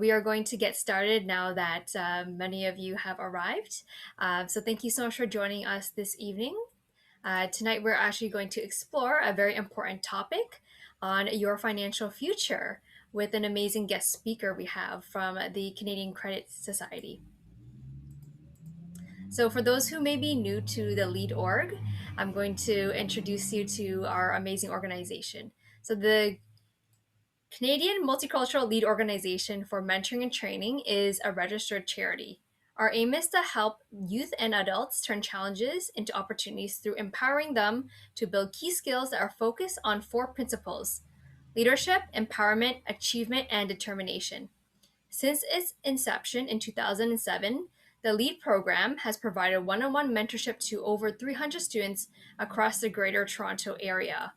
We are going to get started now that many of you have arrived. So thank you so much for joining us this evening. Tonight, we're actually going to explore a very important topic on your financial future with an amazing guest speaker we have from the Canadian Credit Society. So, for those who may be new to the L.E.A.D org, I'm going to introduce you to our amazing organization. So, the Canadian Multicultural L.E.A.D Organization for Mentoring and Training is a registered charity. Our aim is to help youth and adults turn challenges into opportunities through empowering them to build key skills that are focused on four principles: leadership, empowerment, achievement, and determination. Since its inception in 2007, the L.E.A.D program has provided one-on-one mentorship to over 300 students across the Greater Toronto Area.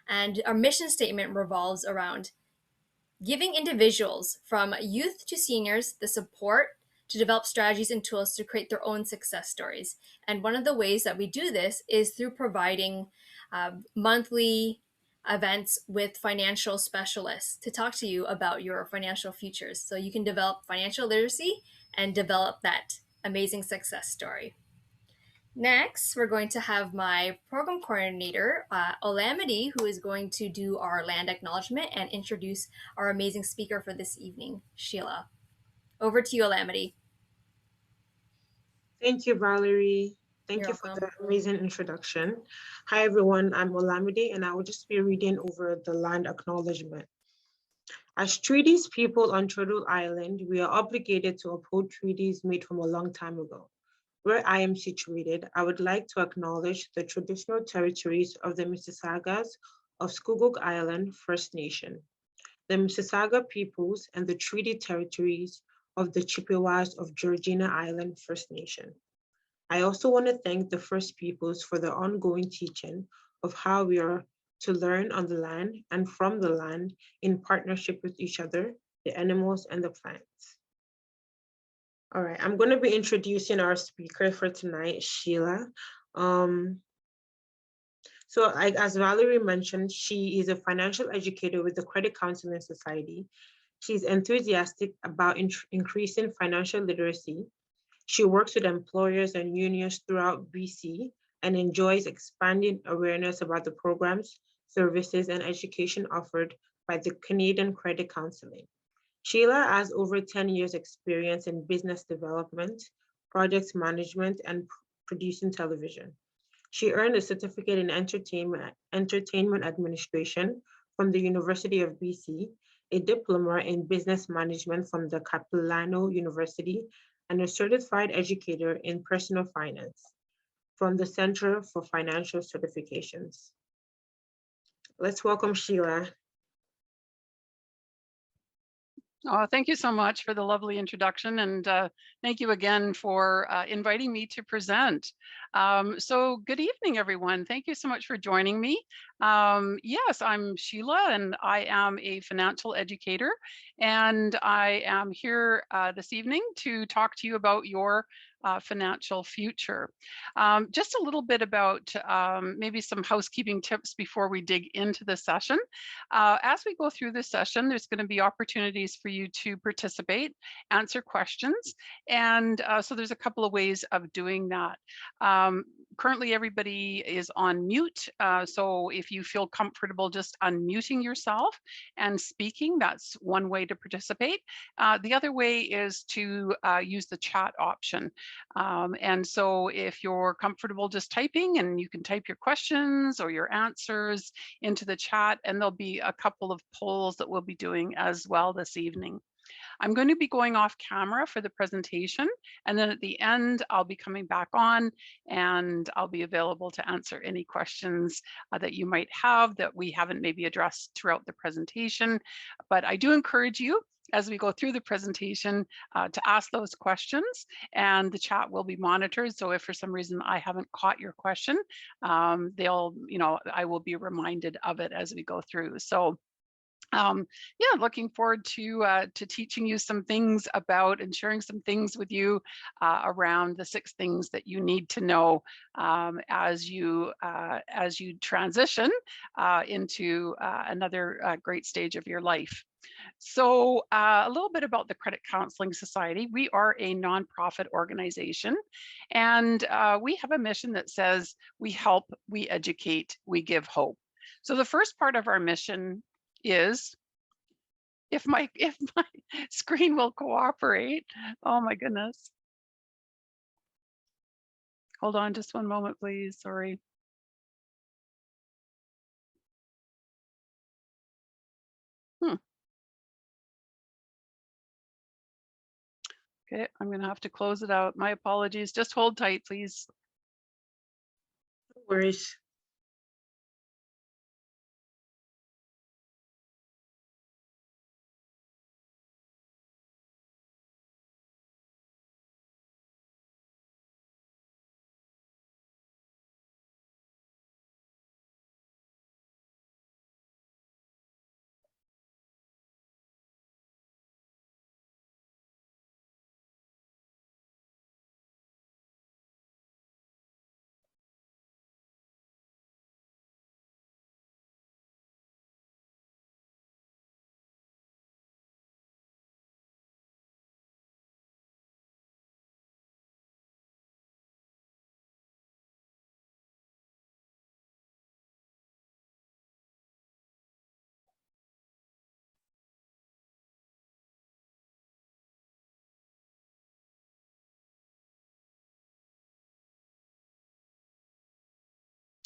And our mission statement revolves around giving individuals from youth to seniors the support to develop strategies and tools to create their own success stories. And one of the ways that we do this is through providing monthly events with financial specialists to talk to you about your financial futures so you can develop financial literacy and develop that amazing success story. Next, we're going to have my program coordinator, L.E.A.D, who is going to do our land acknowledgement and introduce our amazing speaker for this evening, Sheila. Over to you, L.E.A.D. Thank you, Valerie. Thank You're you for welcome. the amazing introduction. Hi, everyone. I'm L.E.A.D, and I will just be reading over the land acknowledgement. As treaties people on Turtle Island, we are obligated to uphold treaties made from a long time ago. Where I am situated, I would like to acknowledge the traditional territories of the Mississaugas of Scugog Island First Nation, the Mississauga peoples, and the treaty territories of the Chippewas of Georgina Island First Nation. I also want to thank the First Peoples for their ongoing teaching of how we are to learn on the land and from the land in partnership with each other, the animals, and the plants. All right, I'm going to be introducing our speaker for tonight, Sheila. As Valerie mentioned, she is a financial educator with the Credit Counseling Society. She's enthusiastic about increasing financial literacy. She works with employers and unions throughout BC and enjoys expanding awareness about the programs, services, and education offered by the Canadian Credit Counseling. Sheila has over 10 years experience in business development, project management, and producing television. She earned a certificate in entertainment administration from the University of BC, a diploma in business management from the Capilano University, and a certified educator in personal finance from the Center for Financial Certifications. Let's welcome Sheila. Oh, thank you so much for the lovely introduction, and thank you again for inviting me to present. So good evening, everyone. Thank you so much for joining me. Yes, I'm Sheila, and I am a financial educator, and I am here this evening to talk to you about your financial future. Just a little bit about maybe some housekeeping tips before we dig into the session. As we go through this session, there's going to be opportunities for you to participate, answer questions, and so there's a couple of ways of doing that. Currently, everybody is on mute, so if you feel comfortable just unmuting yourself and speaking, that's one way to participate. The other way is to use the chat option. And so if you're comfortable just typing, and you can type your questions or your answers into the chat, and there'll be a couple of polls that we'll be doing as well this evening. I'm going to be going off camera for the presentation, and then at the end, I'll be coming back on and I'll be available to answer any questions that you might have that we haven't maybe addressed throughout the presentation. But I do encourage you, as we go through the presentation, to ask those questions, and the chat will be monitored. So if for some reason I haven't caught your question, I will be reminded of it as we go through. So Yeah, looking forward to teaching you some things about and sharing some things with you around the 6 things that you need to know as you transition into another great stage of your life. So, a little bit about the Credit Counseling Society. We are a nonprofit organization, and we have a mission that says we help, we educate, we give hope. So, the first part of our mission is, if my screen will cooperate. Oh my goodness. Hold on just one moment, please. Sorry. Hmm. Okay, I'm gonna have to close it out. My apologies. Just hold tight, please. No worries.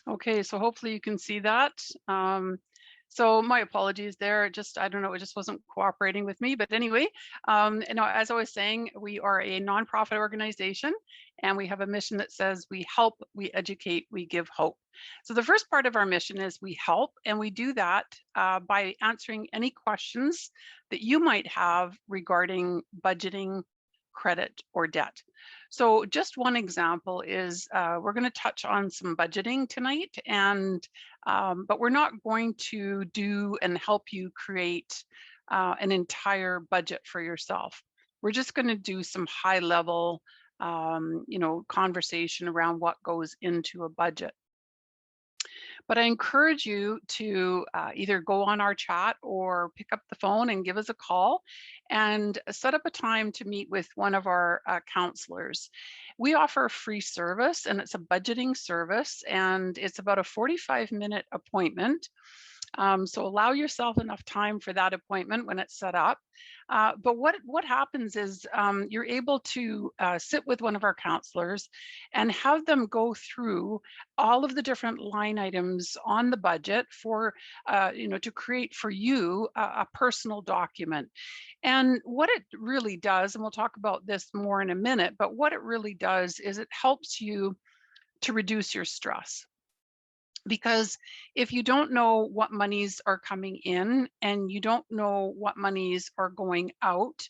Okay, so hopefully you can see that. So my apologies there. I don't know, it just wasn't cooperating with me. But anyway, as I was saying, we are a nonprofit organization and we have a mission that says we help, we educate, we give hope. So the first part of our mission is we help, and we do that by answering any questions that you might have regarding budgeting, credit, or debt. So just one example is we're going to touch on some budgeting tonight, and but we're not going to do and help you create an entire budget for yourself. We're just going to do some high level, conversation around what goes into a budget. But I encourage you to either go on our chat or pick up the phone and give us a call and set up a time to meet with one of our counselors. We offer a free service, and it's a budgeting service, and it's about a 45-minute appointment. So allow yourself enough time for that appointment when it's set up. But what happens is you're able to sit with one of our counselors and have them go through all of the different line items on the budget for to create for you a personal document. And what it really does, and we'll talk about this more in a minute, but what it really does is it helps you to reduce your stress. Because if you don't know what monies are coming in and you don't know what monies are going out,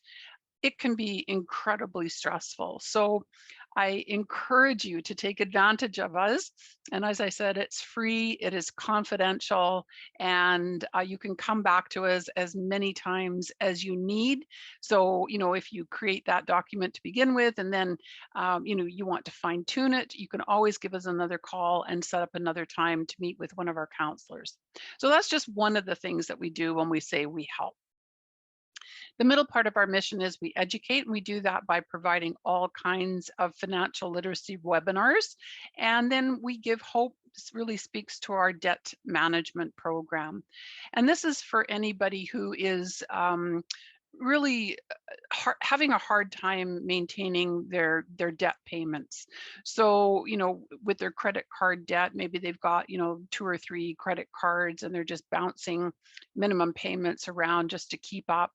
it can be incredibly stressful. So I encourage you to take advantage of us. And as I said, it's free, it is confidential, and you can come back to us as many times as you need. So, if you create that document to begin with, and then, you want to fine tune it, you can always give us another call and set up another time to meet with one of our counselors. So that's just one of the things that we do when we say we help. The middle part of our mission is we educate, and we do that by providing all kinds of financial literacy webinars. And then we give hope. This really speaks to our debt management program. And this is for anybody who is really having a hard time maintaining their debt payments. So, with their credit card debt, maybe they've got, 2 or 3 credit cards and they're just bouncing minimum payments around just to keep up.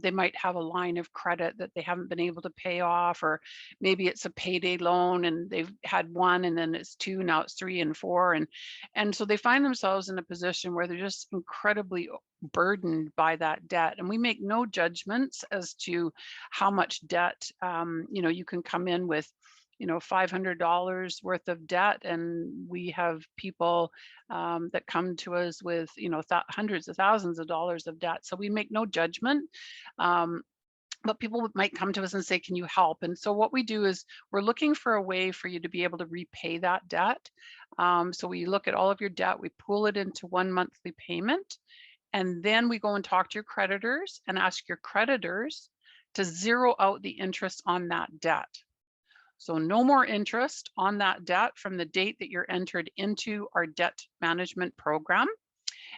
They might have a line of credit that they haven't been able to pay off, or maybe it's a payday loan and they've had 1 and then it's 2, now it's 3 and 4. And so they find themselves in a position where they're just incredibly burdened by that debt. And we make no judgments as to how much debt you can come in with $500 worth of debt, and we have people that come to us with hundreds of thousands of dollars of debt. So we make no judgment. But people might come to us and say, can you help? And so what we do is we're looking for a way for you to be able to repay that debt. So we look at all of your debt, we pool it into one monthly payment, and then we go and talk to your creditors and ask your creditors to zero out the interest on that debt. So no more interest on that debt from the date that you're entered into our debt management program.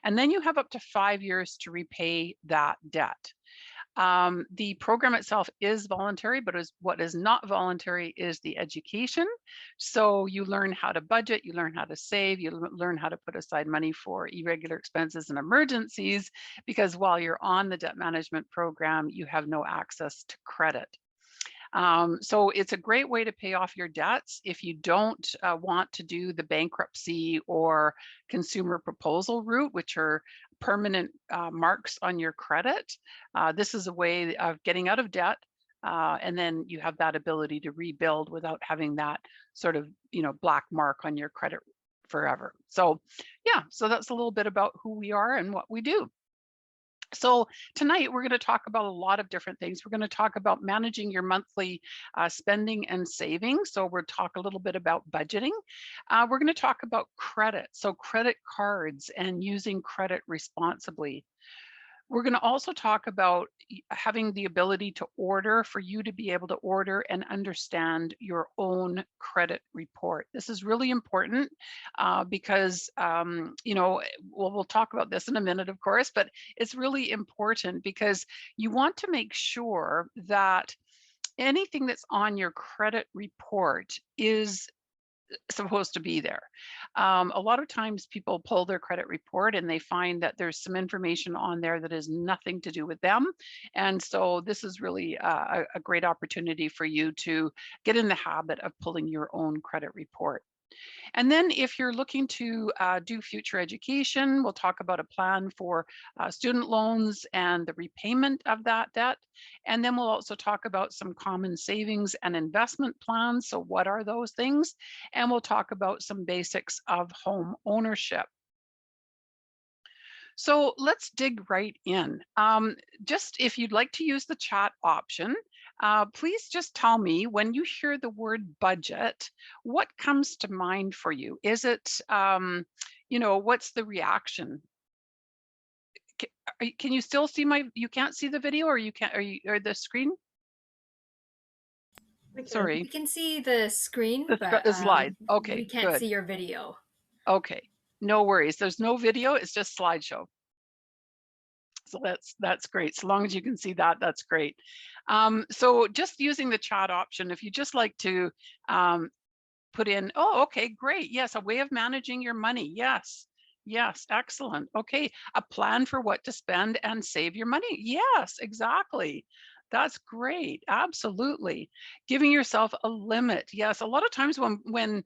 And then you have up to 5 years to repay that debt. The program itself is voluntary, but what is not voluntary is the education. So you learn how to budget, you learn how to save, you learn how to put aside money for irregular expenses and emergencies, because while you're on the debt management program, you have no access to credit. So it's a great way to pay off your debts if you don't want to do the bankruptcy or consumer proposal route, which are permanent marks on your credit. This is a way of getting out of debt, and then you have that ability to rebuild without having that sort of black mark on your credit forever. So yeah, so that's a little bit about who we are and what we do. So tonight we're going to talk about a lot of different things. We're going to talk about managing your monthly spending and saving. So we'll talk a little bit about budgeting. We're going to talk about credit. So credit cards and using credit responsibly. We're going to also talk about having the ability to order, for you to be able to order and understand your own credit report. This is really important because, we'll talk about this in a minute, of course, but it's really important because you want to make sure that anything that's on your credit report is supposed to be there. A lot of times people pull their credit report and they find that there's some information on there that has nothing to do with them. And so this is really a great opportunity for you to get in the habit of pulling your own credit report. And then if you're looking to do future education, we'll talk about a plan for student loans and the repayment of that debt. And then we'll also talk about some common savings and investment plans. So what are those things? And we'll talk about some basics of home ownership. So let's dig right in. Just if you'd like to use the chat option, please just tell me when you hear the word budget, what comes to mind for you? Is it, what's the reaction? Can you still see you can't see the video, or you can't, or the screen? Sorry. We can see the screen, The but slide. Okay, we can't good. see your video. Okay, no worries. There's no video, it's just slideshow. So that's great. So long as you can see that, that's great. So just using the chat option, if you just like to put in, oh, okay, great. Yes, a way of managing your money. Yes. Yes, excellent. Okay, a plan for what to spend and save your money. Yes, exactly. That's great. Absolutely. Giving yourself a limit. Yes, a lot of times when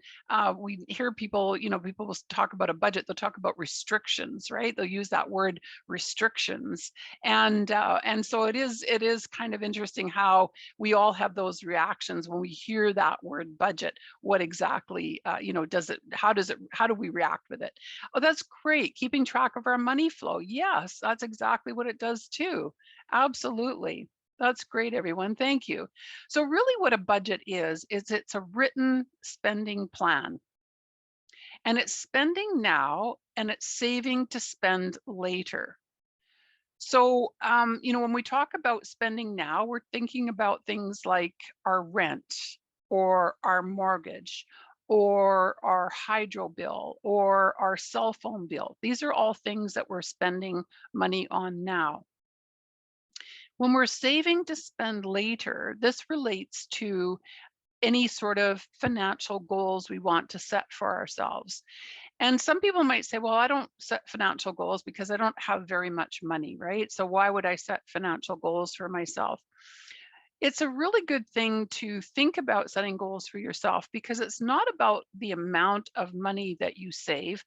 we hear people, people will talk about a budget, they'll talk about restrictions, right? They'll use that word restrictions, and so it is kind of interesting how we all have those reactions when we hear that word budget. What exactly, does it? How do we react with it? Oh, that's great. Keeping track of our money flow. Yes, that's exactly what it does too. Absolutely. That's great, everyone. Thank you. So really what a budget is it's a written spending plan. And it's spending now and it's saving to spend later. So, when we talk about spending now, we're thinking about things like our rent or our mortgage or our hydro bill or our cell phone bill. These are all things that we're spending money on now. When we're saving to spend later, this relates to any sort of financial goals we want to set for ourselves. And some people might say, well, I don't set financial goals because I don't have very much money, right? So why would I set financial goals for myself? it's a really good thing to think about setting goals for yourself, because it's not about the amount of money that you save.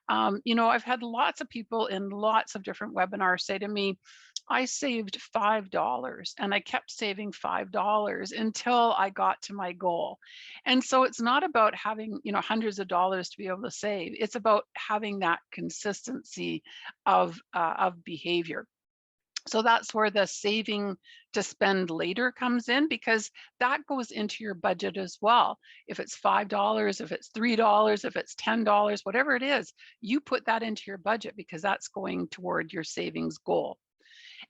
I've had lots of people in lots of different webinars say to me, I saved $5 and I kept saving $5 until I got to my goal. And so it's not about having, hundreds of dollars to be able to save. It's about having that consistency of behavior. So that's where the saving to spend later comes in, because that goes into your budget as well. If it's $5, if it's $3, if it's $10, whatever it is, you put that into your budget because that's going toward your savings goal.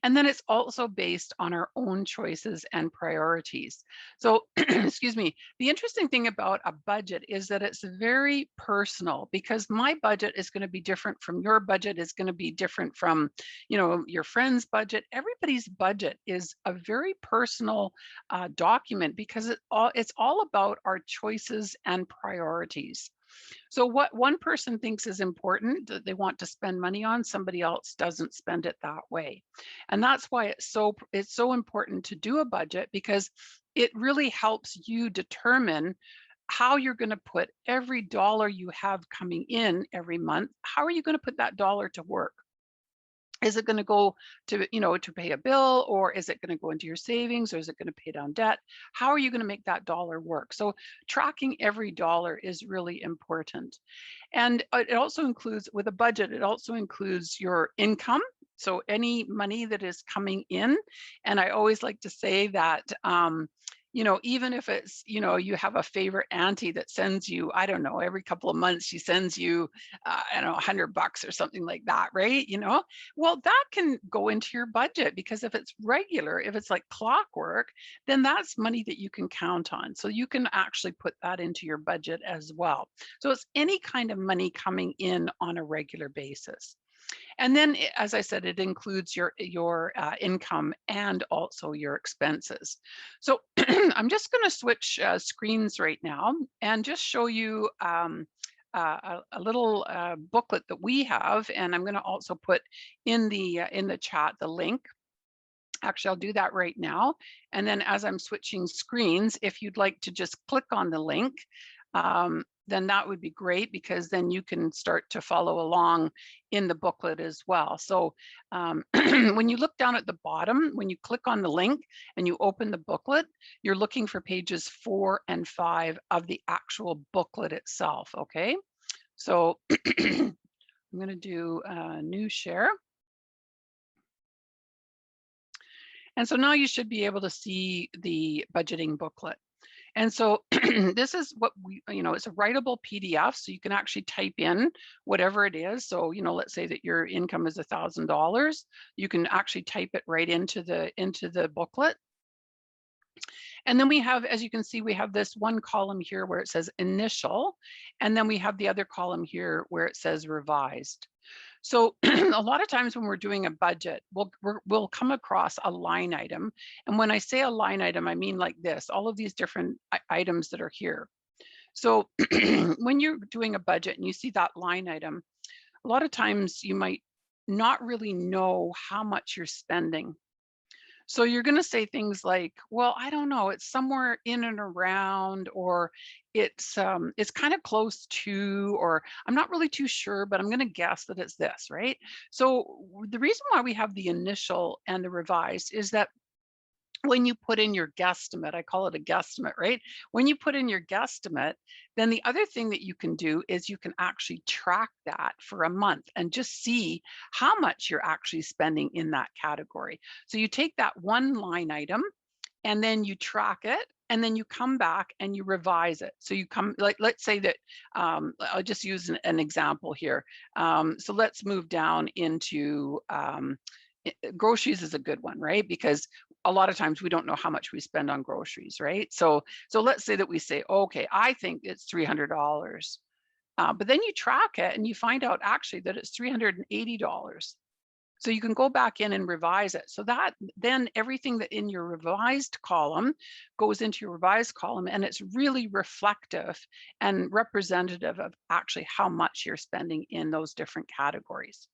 And then it's also based on our own choices and priorities. So, excuse me, the interesting thing about a budget is that it's very personal, because my budget is going to be different from your budget, is going to be different from, your friend's budget. Everybody's budget is a very personal document, because it's all about our choices and priorities. So what one person thinks is important that they want to spend money on, somebody else doesn't spend it that way. And that's why it's so important to do a budget, because it really helps you determine how you're going to put every dollar you have coming in every month. How are you going to put that dollar to work? Is it going to go to pay a bill, or is it going to go into your savings, or is it going to pay down debt? How are you going to make that dollar work? So tracking every dollar is really important. And it also includes, with a budget, it also includes your income. So any money that is coming in. And I always like to say that, even if it's, you have a favorite auntie that sends you, I don't know, every couple of months, she sends you, I don't know, $100 or something like that, right? Well, that can go into your budget, because if it's regular, if it's like clockwork, then that's money that you can count on. So you can actually put that into your budget as well. So it's any kind of money coming in on a regular basis. And then, as I said, it includes your income and also your expenses. So I'm just going to switch screens right now and just show you a little booklet that we have, and I'm going to also put in the chat the link. Actually, I'll do that right now. And then as I'm switching screens, if you'd like to just click on the link, then that would be great, because then you can start to follow along in the booklet as well. So when you look down at the bottom, when you click on the link and you open the booklet, you're looking for pages 4 and 5 of the actual booklet itself, okay? So I'm going to do a new share. And so now you should be able to see the budgeting booklet. And so this is what it's a writable PDF, so you can actually type in whatever it is. So, let's say that your income is $1,000, you can actually type it right into the booklet. And then we have, as you can see, we have this one column here where it says initial, and then we have the other column here where it says revised. So a lot of times when we're doing a budget, we'll come across a line item. And when I say a line item, I mean like this, all of these different items that are here. So when you're doing a budget and you see that line item, a lot of times you might not really know how much you're spending. So you're going to say things like, well, I don't know, it's somewhere in and around, or it's kind of close to, or I'm not really too sure, but I'm going to guess that it's this, right? So the reason why we have the initial and the revised is that when you put in your guesstimate, I call it a guesstimate, right? When you put in your guesstimate, then the other thing that you can do is you can actually track that for a month and just see how much you're actually spending in that category. So you take that one line item and then you track it, and then you come back and you revise it. So you come, like, let's say that, I'll just use an example here. So let's move down into groceries is a good one, right? Because a lot of times we don't know how much we spend on groceries, right? So let's say that we say, okay, I think it's $300. But then you track it and you find out actually that it's $380. So you can go back in and revise it. So that then everything that in your revised column goes into your revised column, and it's really reflective and representative of actually how much you're spending in those different categories.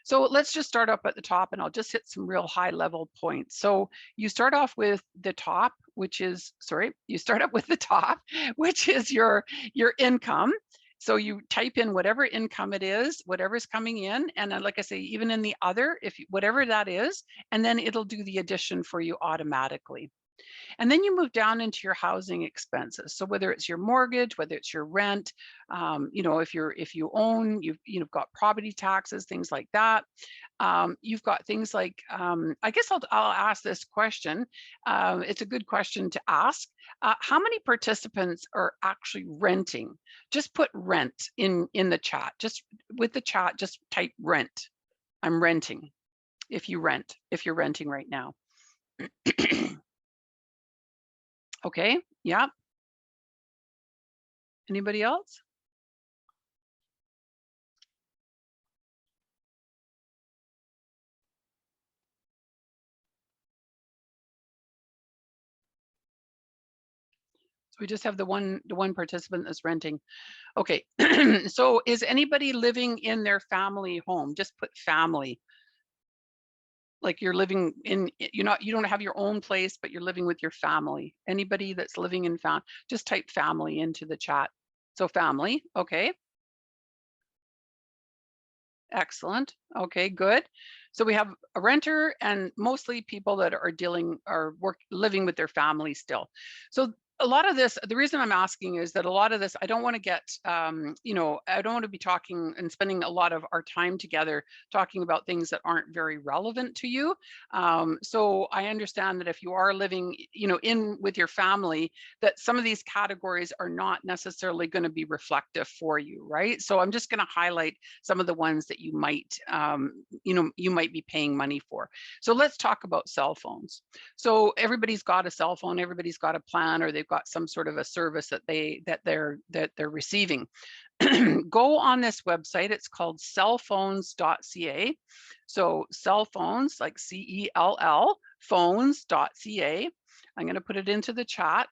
So let's just start up at the top, and I'll just hit some real high level points. So you start off with the top, which is, you start up with the top, which is your income. So you type in whatever income it is, whatever's coming in. And then, like I say, even in the other, whatever that is, and then it'll do the addition for you automatically. And then you move down into your housing expenses. So whether it's your mortgage, whether it's your rent, if you own, you've got property taxes, things like that. You've got things like, I guess I'll ask this question. It's a good question to ask. How many participants are actually renting? Just put rent in the chat. Just with the chat, just type rent. I'm renting. If you're renting right now. Okay, yeah. Anybody else? So we just have the one participant that's renting. Okay, so is anybody living in their family home? Just put family. Like you're living in, you don't have your own place, but you're living with your family. Anybody that's living in just type family into the chat. So family, okay. Excellent. Okay, good. So we have a renter and mostly people that are living with their family still. So a lot of this, the reason I'm asking is that a lot of this, I don't want to get, I don't want to be talking and spending a lot of our time together talking about things that aren't very relevant to you. So I understand that if you are living, in with your family, that some of these categories are not necessarily going to be reflective for you, right? So I'm just going to highlight some of the ones that you might, you might be paying money for. So let's talk about cell phones. So everybody's got a cell phone, everybody's got a plan, or they've got some sort of a service that they're receiving. Go on this website. It's called cellphones.ca. So cell phones, like CELL, phones.ca. I'm going to put it into the chat.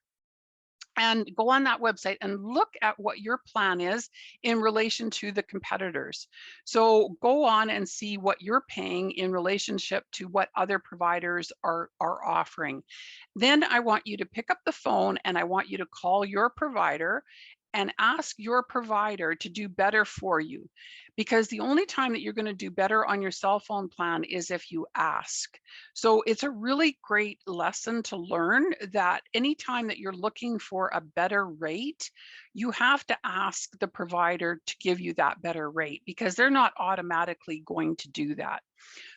And go on that website and look at what your plan is in relation to the competitors. So go on and see what you're paying in relationship to what other providers are offering. Then I want you to pick up the phone and I want you to call your provider and ask your provider to do better for you. Because the only time that you're going to do better on your cell phone plan is if you ask. So it's a really great lesson to learn that anytime that you're looking for a better rate, you have to ask the provider to give you that better rate because they're not automatically going to do that.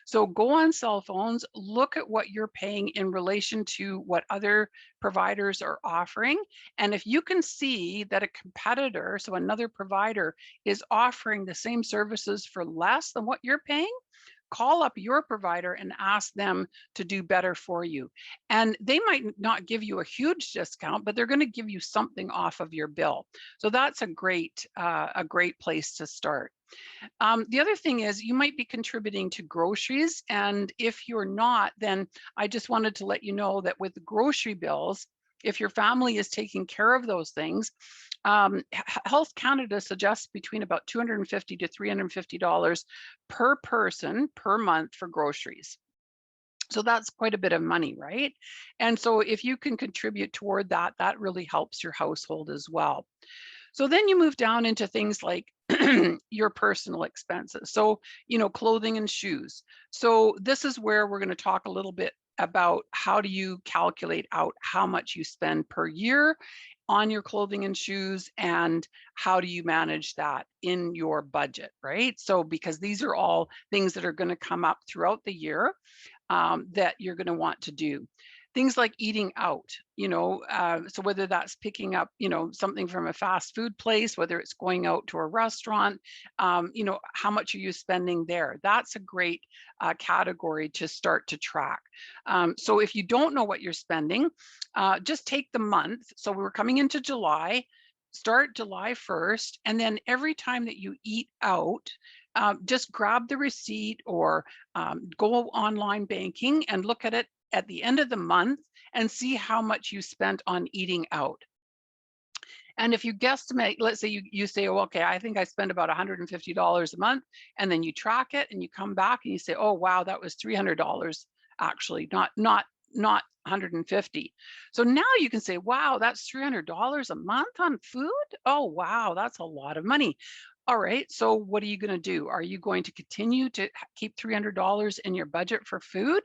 So go on cell phones, look at what you're paying in relation to what other providers are offering. And if you can see that a competitor, so another provider, is offering the same services for less than what you're paying, call up your provider and ask them to do better for you. And they might not give you a huge discount, but they're going to give you something off of your bill. So that's a great place to start. The other thing is you might be contributing to groceries. And if you're not, then I just wanted to let you know that with the grocery bills, if your family is taking care of those things, Health Canada suggests between about $250 to $350 per person per month for groceries. So that's quite a bit of money, right? And so if you can contribute toward that, that really helps your household as well. So then you move down into things like your personal expenses. So, clothing and shoes. So this is where we're going to talk a little bit about how do you calculate out how much you spend per year on your clothing and shoes and how do you manage that in your budget, right? So because these are all things that are going to come up throughout the year that you're going to want to do. Things like eating out, so whether that's picking up, something from a fast food place, whether it's going out to a restaurant, how much are you spending there? That's a great category to start to track. So if you don't know what you're spending, just take the month. So we're coming into July, start July 1st, and then every time that you eat out, just grab the receipt or go online banking and look at it at the end of the month and see how much you spent on eating out. And if you guesstimate, let's say you say, oh, okay, I think I spend about $150 a month, and then you track it and you come back and you say, oh, wow, that was $300 actually, not 150. So now you can say, wow, that's $300 a month on food. Oh, wow, that's a lot of money. All right, so what are you going to do? Are you going to continue to keep $300 in your budget for food?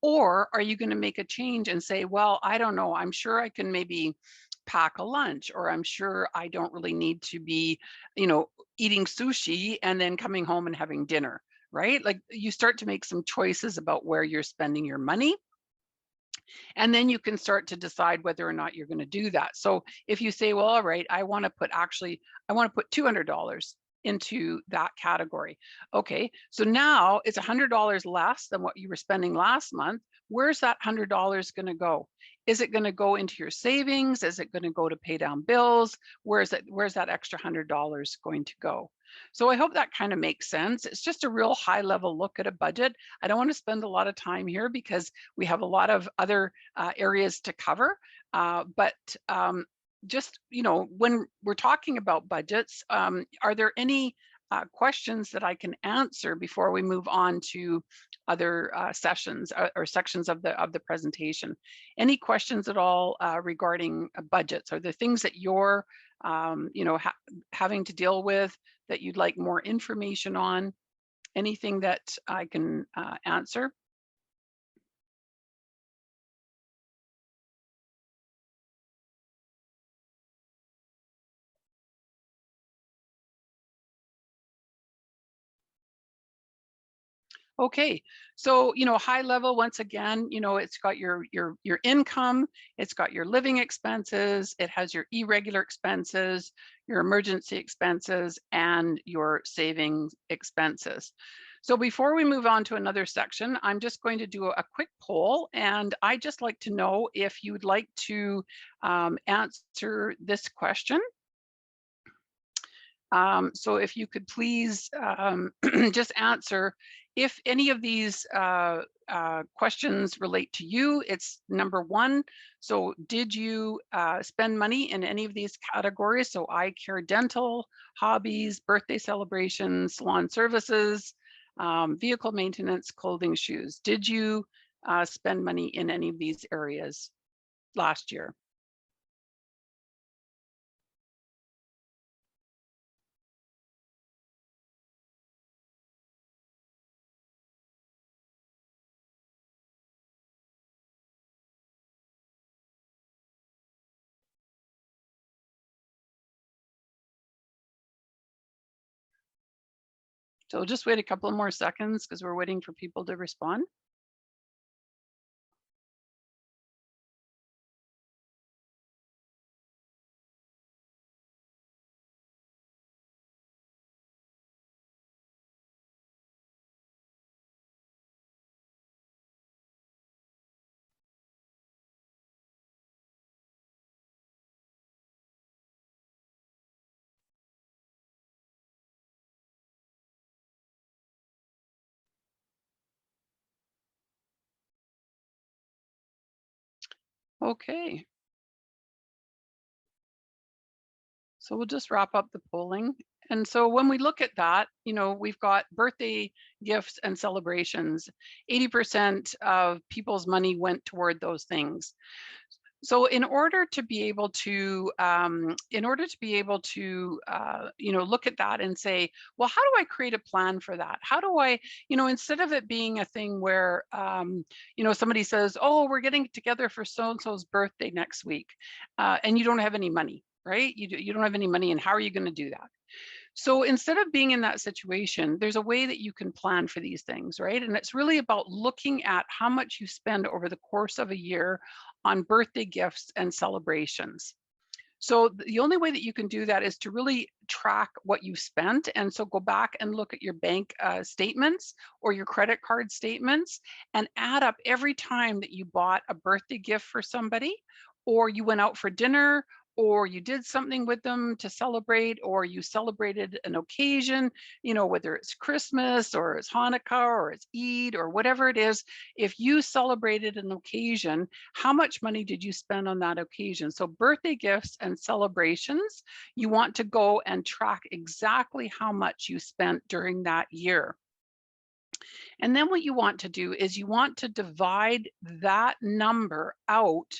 Or are you going to make a change and say, well, I don't know, I'm sure I can maybe pack a lunch, or I'm sure I don't really need to be, eating sushi and then coming home and having dinner, right? Like you start to make some choices about where you're spending your money, and then you can start to decide whether or not you're going to do that. So if you say, well, all right, I want to put $200 into that category. Okay, so now it's $100 less than what you were spending last month. Where's that $100 going to go? Is it going to go into your savings? Is it going to go to pay down bills? Where's that extra $100 going to go? So I hope that kind of makes sense. It's just a real high level look at a budget. I don't want to spend a lot of time here because we have a lot of other areas to cover. But just, when we're talking about budgets, are there any questions that I can answer before we move on to other sessions or sections of the presentation? Any questions at all regarding budgets? Are there things that you're having to deal with that you'd like more information on? Anything that I can answer? Okay, so high level, once again, it's got your income, it's got your living expenses, it has your irregular expenses, your emergency expenses, and your savings expenses. So before we move on to another section, I'm just going to do a quick poll, and I'd just like to know if you'd like to answer this question. So if you could please just answer if any of these questions relate to you. It's number one. So did you spend money in any of these categories? So eye care, dental, hobbies, birthday celebrations, salon services, vehicle maintenance, clothing, shoes. Did you spend money in any of these areas last year? So just wait a couple of more seconds because we're waiting for people to respond. Okay. So we'll just wrap up the polling. And so when we look at that, we've got birthday gifts and celebrations. 80% of people's money went toward those things. So in order to be able to look at that and say, well, how do I create a plan for that? How do I, instead of it being a thing where, somebody says, oh, we're getting together for so-and-so's birthday next week, and you don't have any money, right? You don't have any money, and how are you going to do that? So instead of being in that situation, there's a way that you can plan for these things, right? And it's really about looking at how much you spend over the course of a year on birthday gifts and celebrations. So the only way that you can do that is to really track what you spent. And so go back and look at your bank statements or your credit card statements and add up every time that you bought a birthday gift for somebody, or you went out for dinner, or you did something with them to celebrate, or you celebrated an occasion, whether it's Christmas or it's Hanukkah or it's Eid or whatever it is. If you celebrated an occasion, how much money did you spend on that occasion? So birthday gifts and celebrations, you want to go and track exactly how much you spent during that year. And then what you want to do is you want to divide that number out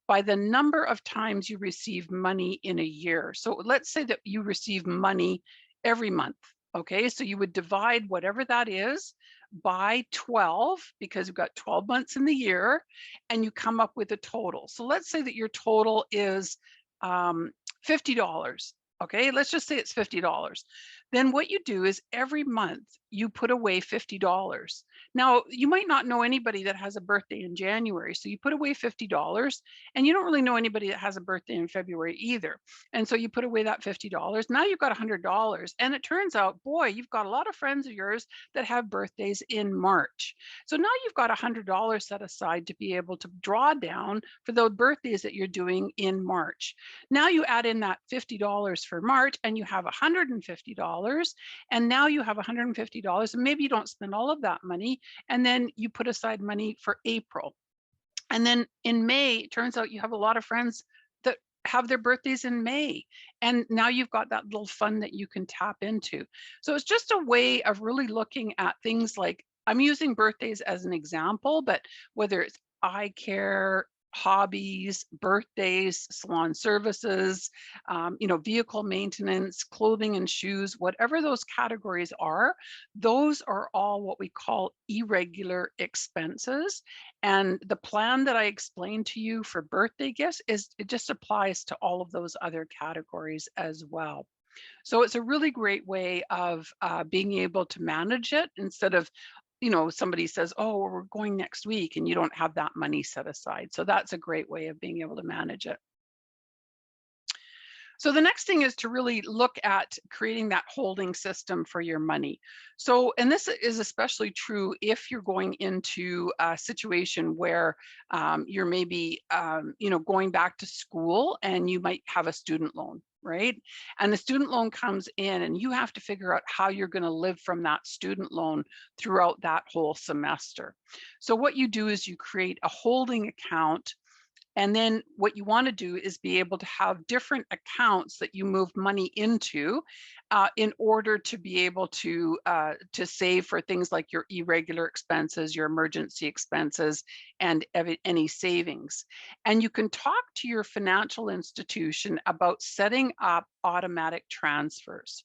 by the number of times you receive money in a year. So let's say that you receive money every month. Okay, so you would divide whatever that is by 12, because you've got 12 months in the year, and you come up with a total. So let's say that your total is $50. Okay, let's just say it's $50. Then what you do is every month you put away $50. Now, you might not know anybody that has a birthday in January, so you put away $50, and you don't really know anybody that has a birthday in February either. And so you put away that $50. Now you've got $100. And it turns out, boy, you've got a lot of friends of yours that have birthdays in March. So now you've got $100 set aside to be able to draw down for those birthdays that you're doing in March. Now you add in that $50 for March, and you have $150. And now you have $150, and maybe you don't spend all of that money, and then you put aside money for April. And then in May, it turns out you have a lot of friends that have their birthdays in May. And now you've got that little fund that you can tap into. So it's just a way of really looking at things like, I'm using birthdays as an example, but whether it's eye care, hobbies, birthdays, salon services, vehicle maintenance, clothing and shoes, whatever those categories are, those are all what we call irregular expenses. And the plan that I explained to you for birthday gifts it just applies to all of those other categories as well. So it's a really great way of being able to manage it instead of, somebody says, oh, we're going next week, and you don't have that money set aside. So that's a great way of being able to manage it. So the next thing is to really look at creating that holding system for your money. So, and this is especially true if you're going into a situation where you're maybe, going back to school, and you might have a student loan, right? And the student loan comes in, and you have to figure out how you're going to live from that student loan throughout that whole semester. So what you do is you create a holding account. And then what you want to do is be able to have different accounts that you move money into in order to be able to save for things like your irregular expenses, your emergency expenses, and any savings. And you can talk to your financial institution about setting up automatic transfers.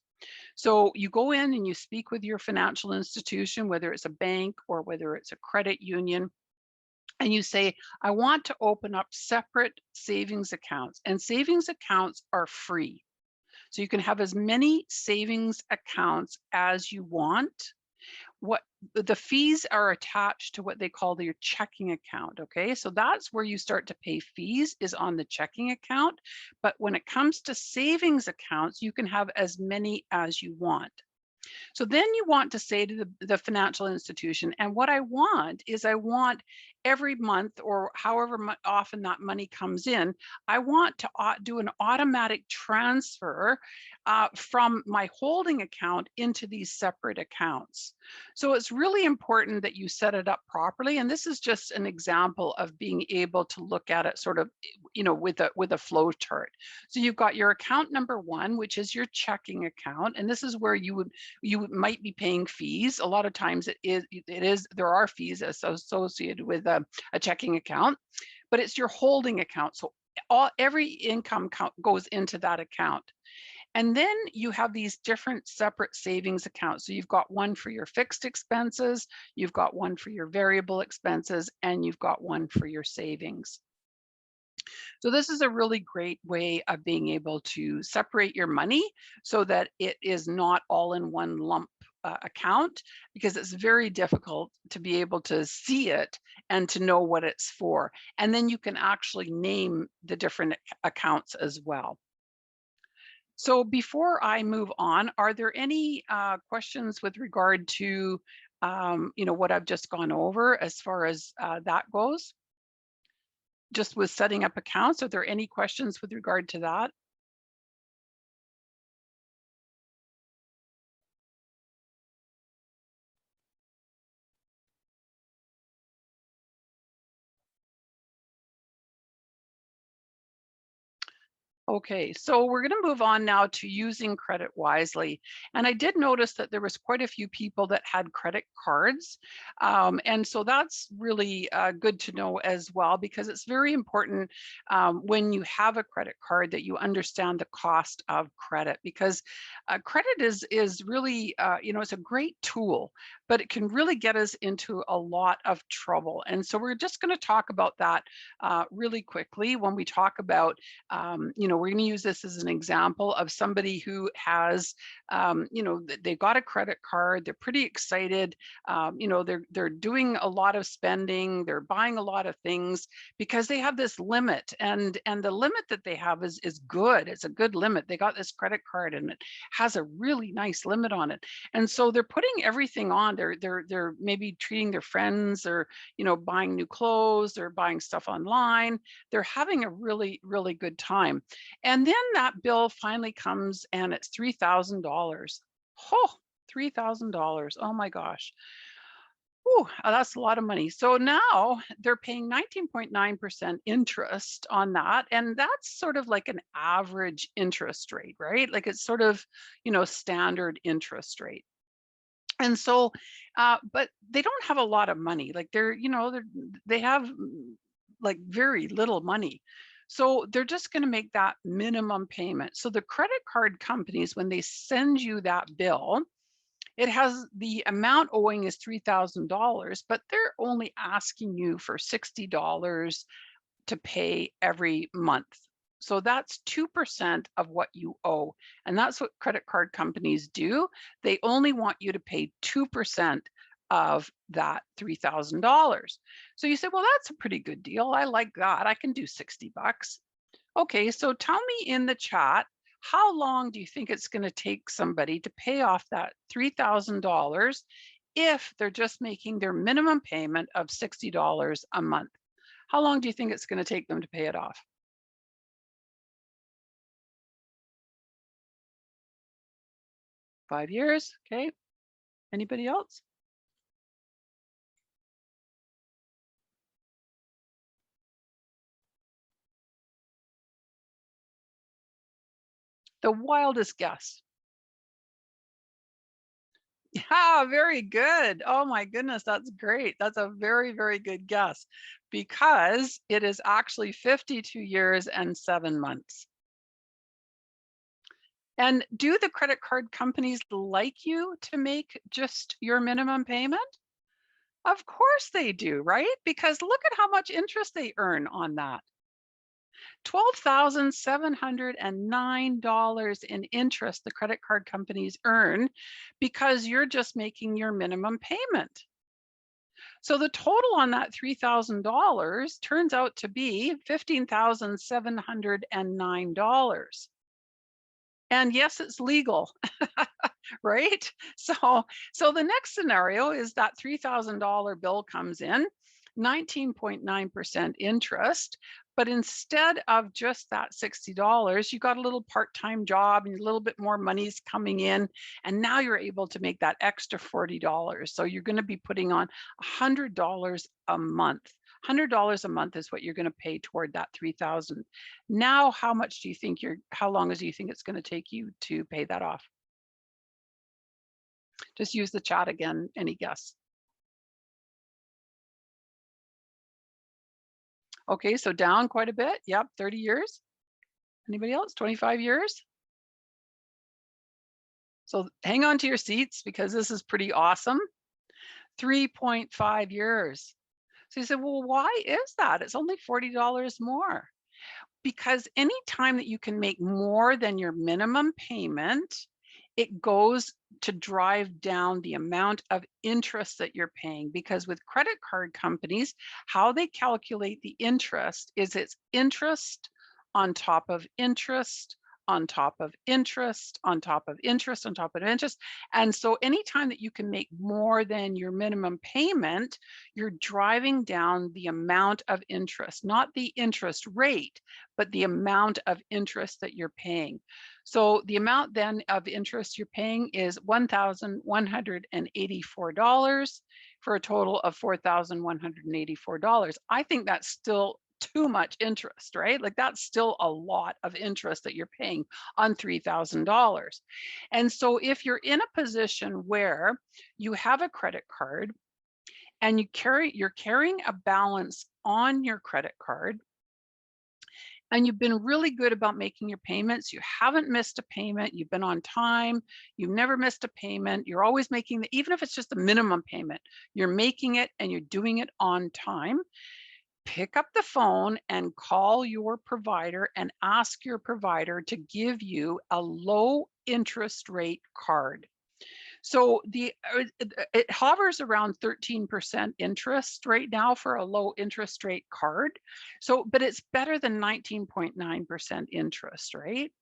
So you go in and you speak with your financial institution, whether it's a bank or whether it's a credit union, and you say, I want to open up separate savings accounts, and savings accounts are free. So you can have as many savings accounts as you want. What the fees are attached to what they call your checking account. Okay, so that's where you start to pay fees, is on the checking account. But when it comes to savings accounts, you can have as many as you want. So then you want to say to the financial institution, and what I want is I want every month, or however often that money comes in, I want to do an automatic transfer from my holding account into these separate accounts. So it's really important that you set it up properly. And this is just an example of being able to look at it sort of, with a flow chart. So you've got your account number one, which is your checking account. And this is where you might be paying fees. A lot of times there are fees associated with a checking account, but it's your holding account. So every income goes into that account. And then you have these different separate savings accounts. So you've got one for your fixed expenses, you've got one for your variable expenses, and you've got one for your savings. So this is a really great way of being able to separate your money so that it is not all in one lump account, because it's very difficult to be able to see it and to know what it's for. And then you can actually name the different accounts as well. So before I move on, are there any questions with regard to what I've just gone over as far as that goes? just with setting up accounts. Are there any questions with regard to that? Okay, so we're going to move on now to using credit wisely. And I did notice that there was quite a few people that had credit cards. And so that's really good to know as well, because it's very important when you have a credit card that you understand the cost of credit, because credit is really, it's a great tool, but it can really get us into a lot of trouble. And so we're just going to talk about that really quickly when we talk about we're going to use this as an example of somebody who has, they've got a credit card, they're pretty excited, they're doing a lot of spending, they're buying a lot of things because they have this limit, and the limit that they have is good. It's a good limit. They got this credit card and it has a really nice limit on it, and so they're putting everything on. They're maybe treating their friends, or buying new clothes, or buying stuff online. They're having a really, really good time. And then that bill finally comes and it's $3,000. Oh, $3,000. Oh my gosh. Ooh, that's a lot of money. So now they're paying 19.9% interest on that. And that's sort of like an average interest rate, right? Like it's sort of, standard interest rate. And so, but they don't have a lot of money. Like they have like very little money. So they're just going to make that minimum payment. So the credit card companies, when they send you that bill, it has the amount owing is $3,000, but they're only asking you for $60 to pay every month. So that's 2% of what you owe. And that's what credit card companies do. They only want you to pay 2% of that $3,000. So you say, well, that's a pretty good deal. I like that. I can do 60 bucks. Okay, so tell me in the chat, how long do you think it's going to take somebody to pay off that $3,000 if they're just making their minimum payment of $60 a month? How long do you think it's going to take them to pay it off? 5 years, okay. Anybody else? The wildest guess. Yeah, very good. Oh my goodness, that's great. That's a very, very good guess, because it is actually 52 years and 7 months. And do the credit card companies like you to make just your minimum payment? Of course they do, right? Because look at how much interest they earn on that. $12,709 in interest the credit card companies earn because you're just making your minimum payment. So the total on that $3,000 turns out to be $15,709. And yes, it's legal, right? So the next scenario is that $3,000 bill comes in, 19.9% interest, but instead of just that $60, you got a little part-time job and a little bit more money's coming in, and now you're able to make that extra $40. So you're going to be putting on $100 a month. $100 a month is what you're going to pay toward that 3,000. Now, how much do you think how long do you think it's going to take you to pay that off? Just use the chat again. Any guess? Okay, so down quite a bit. Yep, 30 years. Anybody else? 25 years? So hang on to your seats because this is pretty awesome. 3.5 years. So you said, well, why is that? It's only $40 more. Because any time that you can make more than your minimum payment, it goes to drive down the amount of interest that you're paying. Because with credit card companies, how they calculate the interest is it's interest on top of interest on top of interest, on top of interest, on top of interest. And so anytime that you can make more than your minimum payment, you're driving down the amount of interest, not the interest rate, but the amount of interest that you're paying. So the amount then of interest you're paying is $1,184 for a total of $4,184. I think that's still too much interest, right? Like that's still a lot of interest that you're paying on $3,000. And so if you're in a position where you have a credit card and you're carrying a balance on your credit card, and you've been really good about making your payments, you haven't missed a payment, you've been on time, you've never missed a payment, you're always making the, even if it's just the minimum payment, you're making it and you're doing it on time, pick up the phone and call your provider and ask your provider to give you a low interest rate card. So it hovers around 13% interest right now for a low interest rate card. So, but it's better than 19.9% interest, right?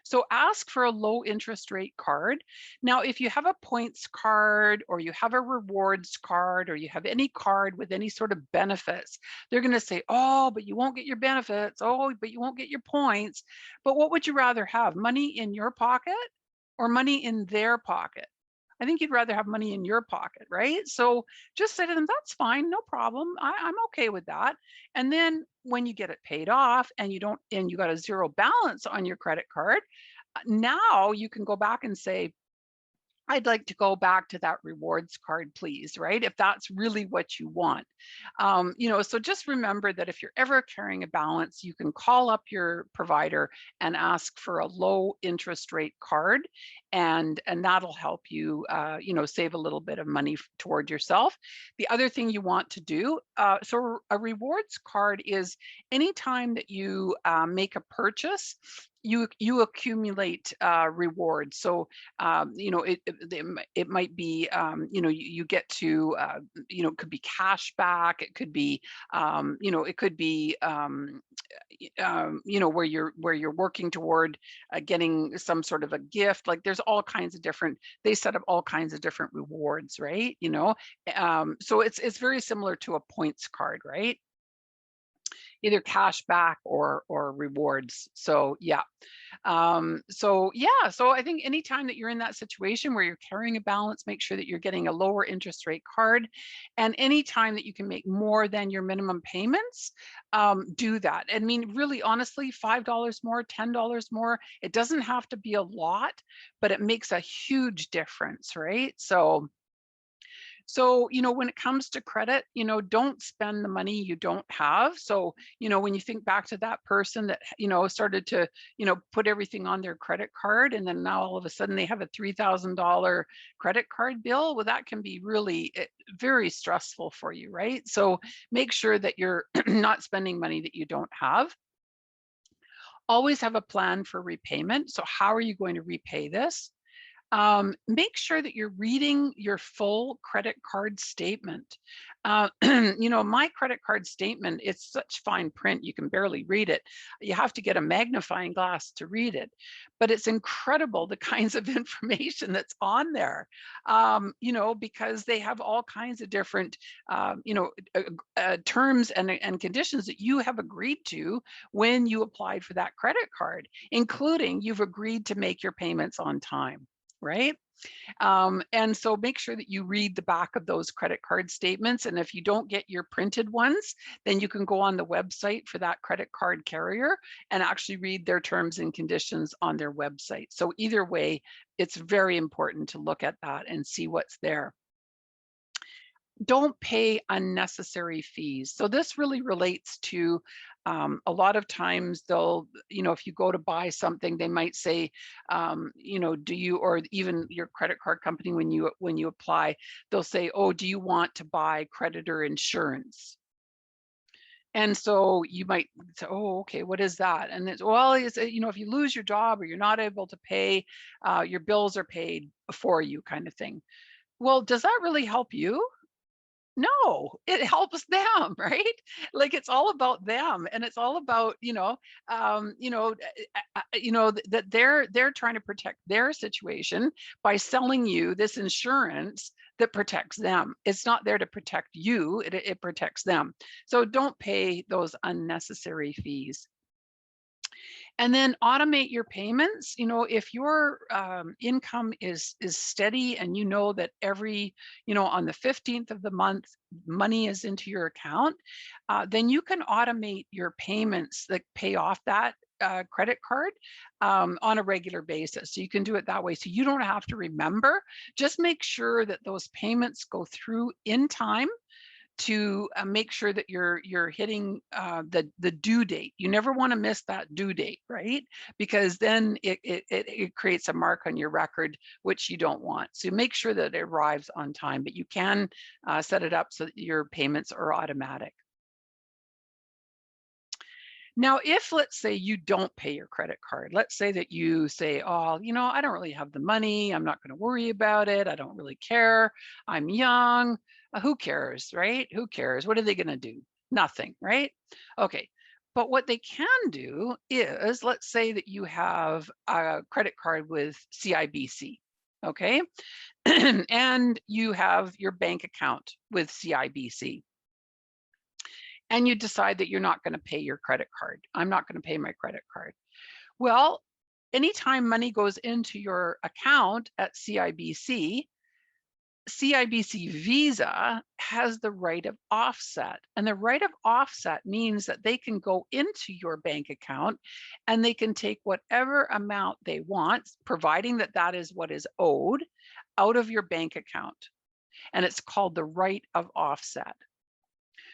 So ask for a low interest rate card. Now, if you have a points card or you have a rewards card or you have any card with any sort of benefits, they're going to say, oh, but you won't get your benefits. Oh, but you won't get your points. But what would you rather have? Money in your pocket or money in their pocket? I think you'd rather have money in your pocket, right? So just say to them, that's fine, no problem. I'm okay with that. And then when you get it paid off and you got a zero balance on your credit card, now you can go back and say, I'd like to go back to that rewards card, please, right? If that's really what you want. So just remember that if you're ever carrying a balance, you can call up your provider and ask for a low interest rate card, and that'll help you, save a little bit of money toward yourself. The other thing you want to do, so a rewards card is anytime that you make a purchase, you accumulate rewards. So it might be, you get to, it could be cash back. It could be, it could be, where you're working toward getting some sort of a gift. Like there's all kinds of different, they set up all kinds of different rewards, right? So it's very similar to a points card, right? Either cash back or rewards. So yeah. So I think anytime that you're in that situation where you're carrying a balance, make sure that you're getting a lower interest rate card. And anytime that you can make more than your minimum payments, do that. I mean, really, honestly, $5 more, $10 more, it doesn't have to be a lot, but it makes a huge difference, right? So, when it comes to credit, don't spend the money you don't have. So, when you think back to that person that, started to, put everything on their credit card, and then now all of a sudden they have a $3,000 credit card bill, well, that can be really very stressful for you, right? So make sure that you're not spending money that you don't have. Always have a plan for repayment. So how are you going to repay this? Make sure that you're reading your full credit card statement. My credit card statement, it's such fine print, you can barely read it. You have to get a magnifying glass to read it, but it's incredible the kinds of information that's on there, because they have all kinds of different, terms and conditions that you have agreed to when you applied for that credit card, including you've agreed to make your payments on time. Right? And so make sure that you read the back of those credit card statements. And if you don't get your printed ones, then you can go on the website for that credit card carrier and actually read their terms and conditions on their website. So either way, it's very important to look at that and see what's there. Don't pay unnecessary fees. So this really relates to a lot of times they'll, if you go to buy something, they might say, do you, or even your credit card company, when you apply, they'll say, oh, do you want to buy creditor insurance? And so you might say, oh, okay, what is that? And it's, well, it's, if you lose your job or you're not able to pay, your bills are paid for you, kind of thing. Well, does that really help you? No, it helps them, right? Like it's all about them, and it's all about, that they're trying to protect their situation by selling you this insurance that protects them. It's not there to protect you, it protects them. So don't pay those unnecessary fees. And then automate your payments. If your income is steady, and you know that every, on the 15th of the month, money is into your account, then you can automate your payments that pay off that credit card on a regular basis. So you can do it that way. So you don't have to remember. Just make sure that those payments go through in time to make sure that you're hitting the due date. You never want to miss that due date, right? Because then it creates a mark on your record, which you don't want. So make sure that it arrives on time, but you can set it up so that your payments are automatic. Now, if let's say you don't pay your credit card, let's say that you say, oh, I don't really have the money. I'm not going to worry about it. I don't really care. I'm young. Who cares, right? Who cares? What are they going to do? Nothing, right? Okay. But what they can do is, let's say that you have a credit card with CIBC, okay? And you have your bank account with CIBC, and you decide that you're not going to pay your credit card. I'm not going to pay my credit card. Well, anytime money goes into your account at CIBC, CIBC Visa has the right of offset. And the right of offset means that they can go into your bank account and they can take whatever amount they want, providing that that is what is owed, out of your bank account. And it's called the right of offset.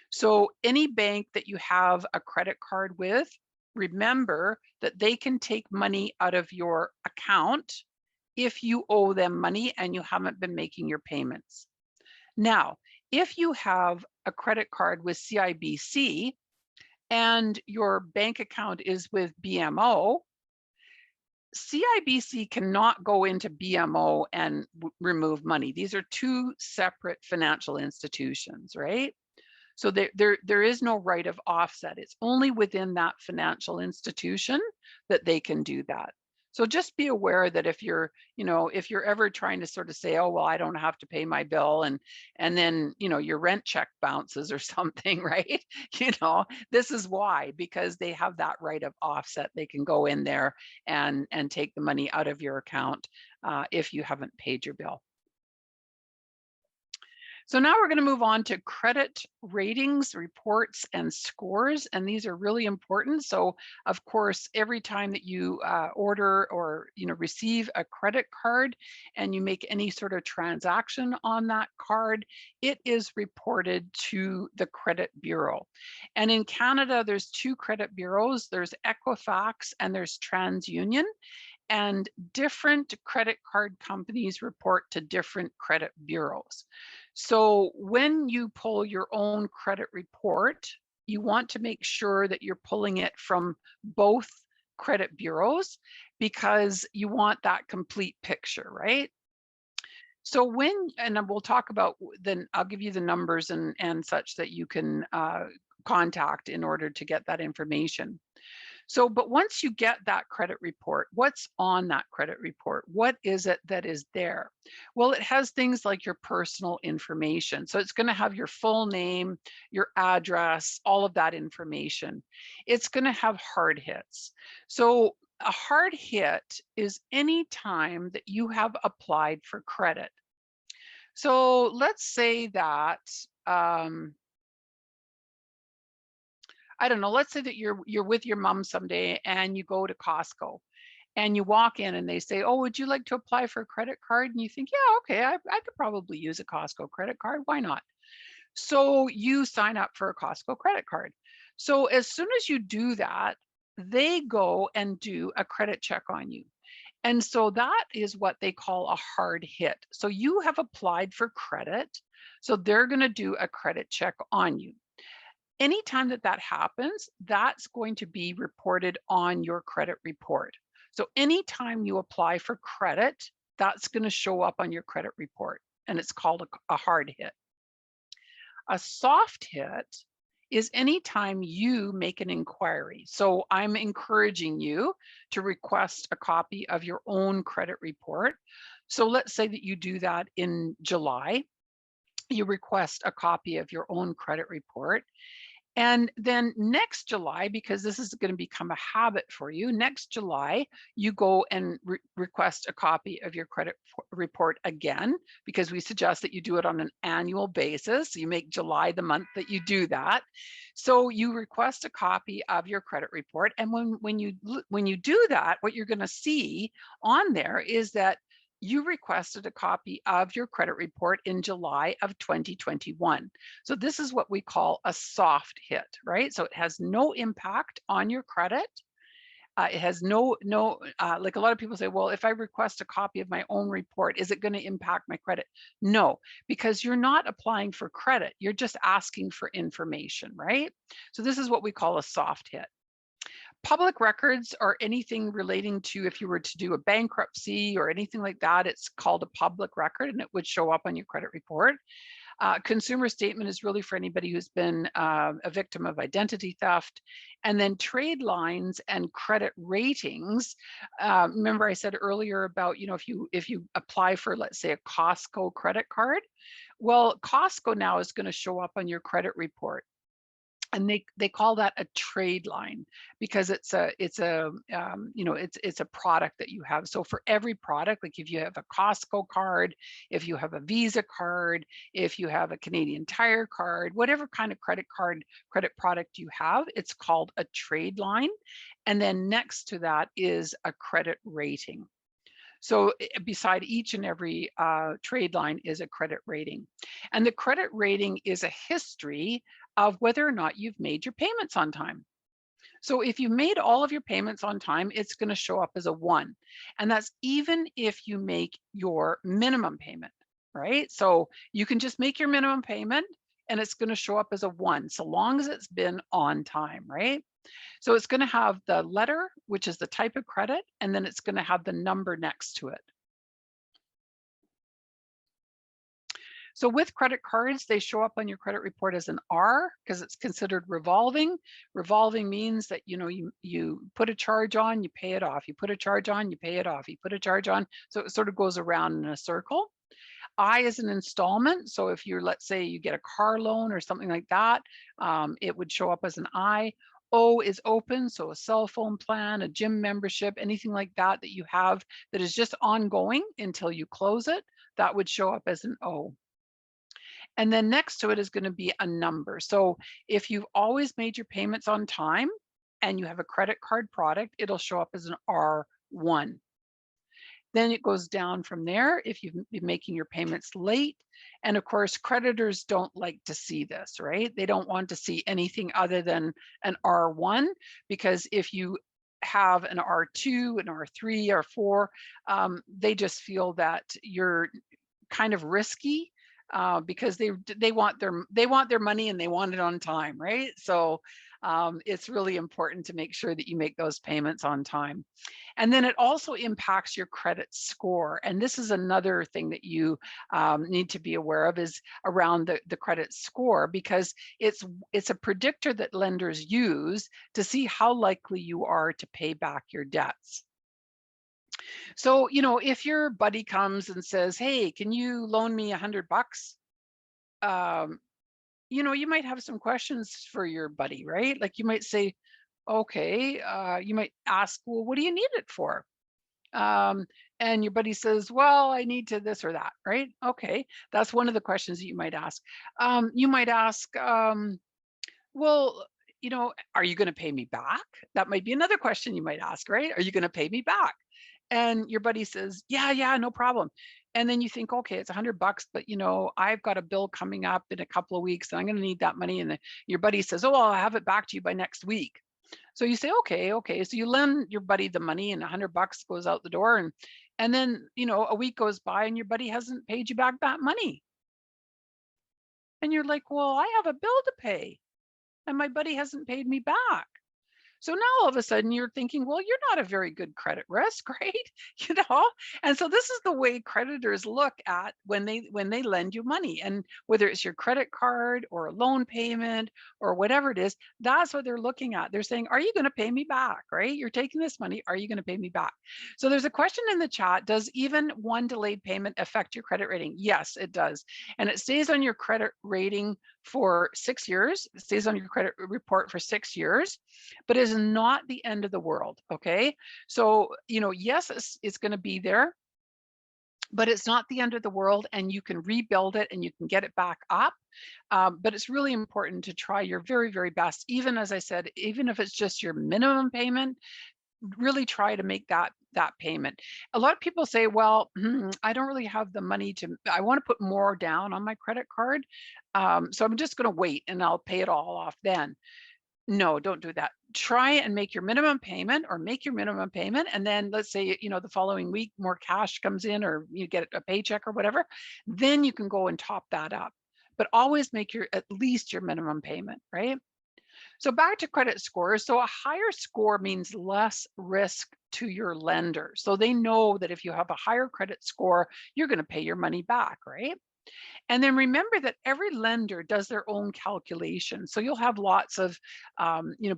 So any bank that you have a credit card with, remember that they can take money out of your account if you owe them money and you haven't been making your payments. Now, if you have a credit card with CIBC and your bank account is with BMO, CIBC cannot go into BMO and remove money. These are two separate financial institutions, right? So there is no right of offset. It's only within that financial institution that they can do that. So just be aware that if you're ever trying to sort of say, oh, well, I don't have to pay my bill, and then, your rent check bounces or something, right? This is why, because they have that right of offset. They can go in there and take the money out of your account if you haven't paid your bill. So now we're going to move on to credit ratings, reports, and scores. And these are really important. So of course, every time that you order or receive a credit card and you make any sort of transaction on that card, it is reported to the credit bureau. And in Canada, there's two credit bureaus. There's Equifax and there's TransUnion. And different credit card companies report to different credit bureaus. So when you pull your own credit report, you want to make sure that you're pulling it from both credit bureaus, because you want that complete picture, right? So and we'll talk about, then I'll give you the numbers and such that you can contact in order to get that information. So, but once you get that credit report, what's on that credit report? What is it that is there? Well, it has things like your personal information. So it's going to have your full name, your address, all of that information. It's going to have hard hits. So a hard hit is any time that you have applied for credit. So let's say that, I don't know, let's say that you're with your mom someday and you go to Costco and you walk in and they say, oh, would you like to apply for a credit card? And you think, yeah, okay, I could probably use a Costco credit card. Why not? So you sign up for a Costco credit card. So as soon as you do that, they go and do a credit check on you. And so that is what they call a hard hit. So you have applied for credit. So they're going to do a credit check on you. Anytime that happens, that's going to be reported on your credit report. So anytime you apply for credit, that's going to show up on your credit report, and it's called a hard hit. A soft hit is anytime you make an inquiry. So I'm encouraging you to request a copy of your own credit report. So let's say that you do that in July. You request a copy of your own credit report. And then next July, because this is going to become a habit for you, next July, you go and request a copy of your credit report again, because we suggest that you do it on an annual basis. You make July the month that you do that. So you request a copy of your credit report. And when you do that, what you're going to see on there is that you requested a copy of your credit report in July of 2021. So this is what we call a soft hit, right? So it has no impact on your credit. It has like a lot of people say, well, if I request a copy of my own report, is it going to impact my credit? No, because you're not applying for credit. You're just asking for information, right? So this is what we call a soft hit. Public records are anything relating to, if you were to do a bankruptcy or anything like that, it's called a public record and it would show up on your credit report. Consumer statement is really for anybody who's been a victim of identity theft. And then trade lines and credit ratings. Remember I said earlier about, if you apply for, let's say, a Costco credit card, well, Costco now is going to show up on your credit report. And they call that a trade line because it's a product that you have. So for every product, like if you have a Costco card, if you have a Visa card, if you have a Canadian Tire card, whatever kind of credit product you have, it's called a trade line. And then next to that is a credit rating. So beside each and every trade line is a credit rating. And the credit rating is a history of whether or not you've made your payments on time. So if you made all of your payments on time, it's going to show up as a 1. And that's even if you make your minimum payment, right? So you can just make your minimum payment and it's going to show up as a 1, so long as it's been on time, right? So it's going to have the letter, which is the type of credit, and then it's going to have the number next to it. So with credit cards, they show up on your credit report as an R because it's considered revolving. Revolving means that, you put a charge on, you pay it off. You put a charge on, you pay it off. You put a charge on. So it sort of goes around in a circle. I is an installment. So if you're, let's say you get a car loan or something like that, it would show up as an I. O is open. So a cell phone plan, a gym membership, anything like that you have that is just ongoing until you close it, that would show up as an O. And then next to it is going to be a number. So if you've always made your payments on time and you have a credit card product, it'll show up as an R1. Then it goes down from there if you've been making your payments late. And of course, creditors don't like to see this, right? They don't want to see anything other than an R1, because if you have an R2, an R3, R4, they just feel that you're kind of risky, because they want their money and they want it on time, right? So it's really important to make sure that you make those payments on time. And then it also impacts your credit score. And this is another thing that you need to be aware of, is around the credit score, because it's a predictor that lenders use to see how likely you are to pay back your debts. So, if your buddy comes and says, hey, can you loan me $100? You might have some questions for your buddy, right? Like you might say, okay, you might ask, well, what do you need it for? And your buddy says, well, I need to this or that, right? Okay, that's one of the questions that you might ask. You might ask, well, are you going to pay me back? That might be another question you might ask, right? Are you going to pay me back? And your buddy says, yeah, no problem. And then you think, okay, it's $100, but I've got a bill coming up in a couple of weeks and I'm going to need that money. And your buddy says, oh, I'll have it back to you by next week. So you say, okay. So you lend your buddy the money and $100 goes out the door. And then, a week goes by and your buddy hasn't paid you back that money. And you're like, well, I have a bill to pay and my buddy hasn't paid me back. So now all of a sudden you're thinking, well, you're not a very good credit risk, right? You know, and so this is the way creditors look at when they lend you money, and whether it's your credit card or a loan payment or whatever it is, that's what they're looking at. They're saying, are you going to pay me back? Right? You're taking this money. Are you going to pay me back? So there's a question in the chat. Does even one delayed payment affect your credit rating? Yes, it does. And it stays on your credit rating for 6 years. It stays on your credit report for 6 years, but is not the end of the world. Okay. So, yes, it's going to be there, but it's not the end of the world, and you can rebuild it and you can get it back up. But it's really important to try your very, very best. Even as I said, even if it's just your minimum payment, really try to make that payment. A lot of people say, well, I don't really have the money I want to put more down on my credit card. So I'm just going to wait and I'll pay it all off then. No, don't do that. Try and make your minimum payment, or make your minimum payment. And then let's say, the following week, more cash comes in, or you get a paycheck or whatever, then you can go and top that up. But always make at least your minimum payment, right? So back to credit scores. So a higher score means less risk to your lender. So they know that if you have a higher credit score, you're going to pay your money back, right? And then remember that every lender does their own calculation. So you'll have lots of,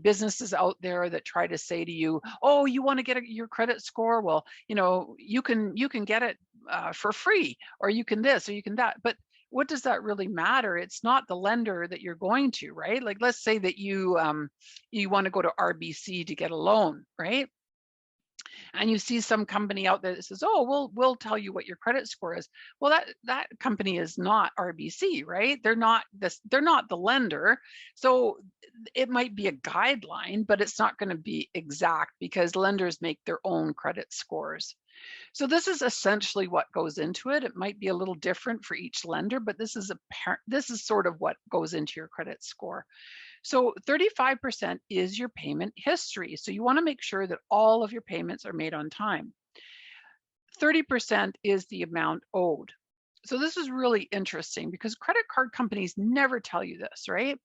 businesses out there that try to say to you, "Oh, you want to get your credit score? Well, you can get it for free, or you can this, or you can that." But what does that really matter? It's not the lender that you're going to, right? Like, let's say that you want to go to RBC to get a loan, right? And you see some company out there that says, "Oh, we'll tell you what your credit score is." Well, that company is not RBC, right? They're not the lender. So it might be a guideline, but it's not going to be exact, because lenders make their own credit scores. So this is essentially what goes into it. It might be a little different for each lender, but this is sort of what goes into your credit score. So 35% is your payment history. So you want to make sure that all of your payments are made on time. 30% is the amount owed. So this is really interesting, because credit card companies never tell you this, right?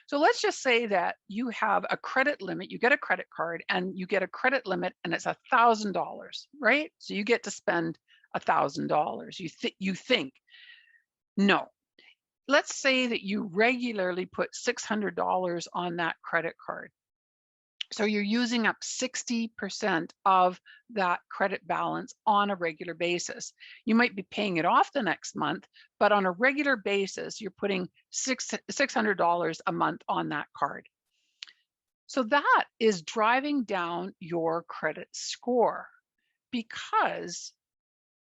So let's just say that you have a credit limit, you get a credit card and you get a credit limit, and it's $1,000, right? So you get to spend $1,000. You think, no. Let's say that you regularly put $600 on that credit card. So you're using up 60% of that credit balance on a regular basis. You might be paying it off the next month, but on a regular basis, you're putting $600 a month on that card. So that is driving down your credit score, because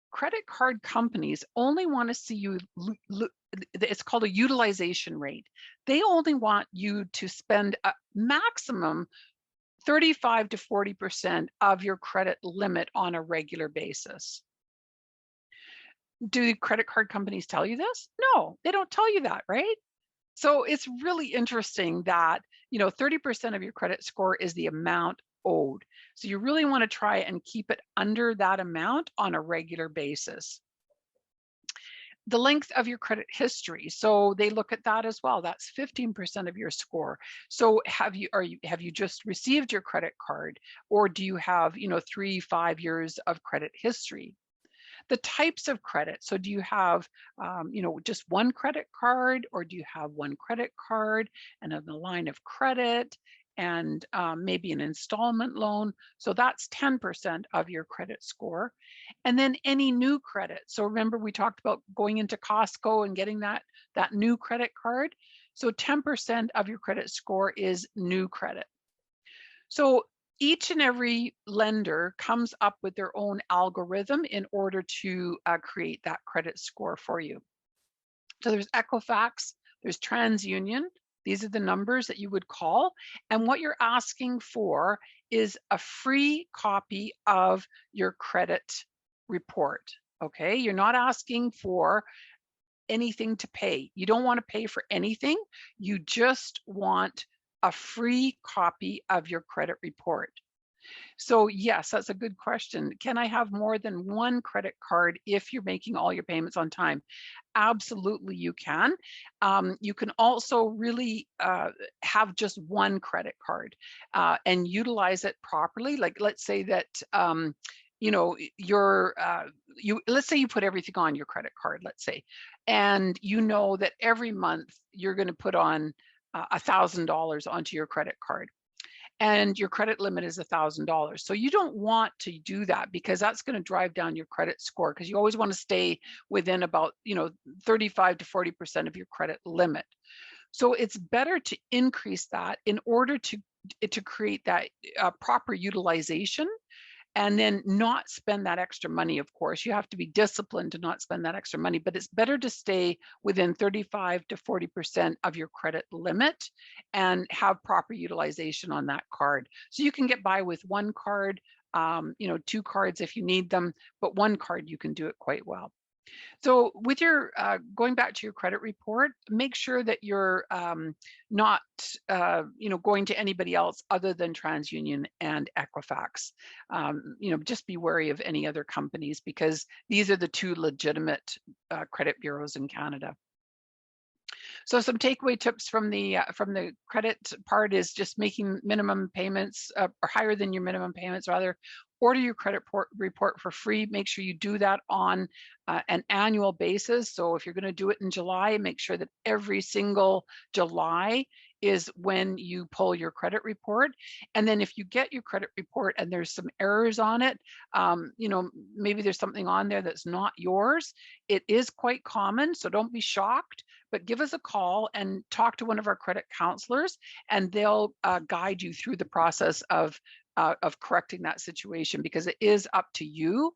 credit card companies only want to see you, it's called a utilization rate. They only want you to spend a maximum 35 to 40% of your credit limit on a regular basis. Do credit card companies tell you this? No, they don't tell you that, right? So it's really interesting that, 30% of your credit score is the amount owed. So you really want to try and keep it under that amount on a regular basis. The length of your credit history. So they look at that as well. That's 15% of your score. So have you just received your credit card, or do you have, 3-5 years of credit history? The types of credit. So do you have, just one credit card, or do you have one credit card and a line of credit, and maybe an installment loan? So that's 10% of your credit score. And then any new credit. So remember, we talked about going into Costco and getting that new credit card. So 10% of your credit score is new credit. So each and every lender comes up with their own algorithm in order to create that credit score for you. So there's Equifax, there's TransUnion. These are the numbers that you would call. And what you're asking for is a free copy of your credit report. Okay, you're not asking for anything to pay. You don't want to pay for anything. You just want a free copy of your credit report. So yes, that's a good question. Can I have more than one credit card if you're making all your payments on time? Absolutely, you can. You can also really have just one credit card and utilize it properly. Like, let's say that you know let's say you put everything on your credit card, let's say, and you know that every month you're going to put on $1,000 onto your credit card, and your credit limit is $1,000. So you don't want to do that, because that's going to drive down your credit score, because you always want to stay within about 35 to 40% of your credit limit. So it's better to increase that in order to create that proper utilization, and then not spend that extra money. Of course, you have to be disciplined to not spend that extra money, but it's better to stay within 35 to 40% of your credit limit and have proper utilization on that card. So you can get by with one card, two cards if you need them, but one card you can do it quite well. So with your going back to your credit report, make sure that you're not going to anybody else other than TransUnion and Equifax. Just be wary of any other companies, because these are the two legitimate credit bureaus in Canada. So some takeaway tips from the credit part is just making minimum payments or higher than your minimum payments rather. Order your credit report for free. Make sure you do that on an annual basis. So if you're going to do it in July, make sure that every single July is when you pull your credit report. And then if you get your credit report and there's some errors on it, maybe there's something on there that's not yours. It is quite common, so don't be shocked, but give us a call and talk to one of our credit counselors, and they'll guide you through the process of correcting that situation, because it is up to you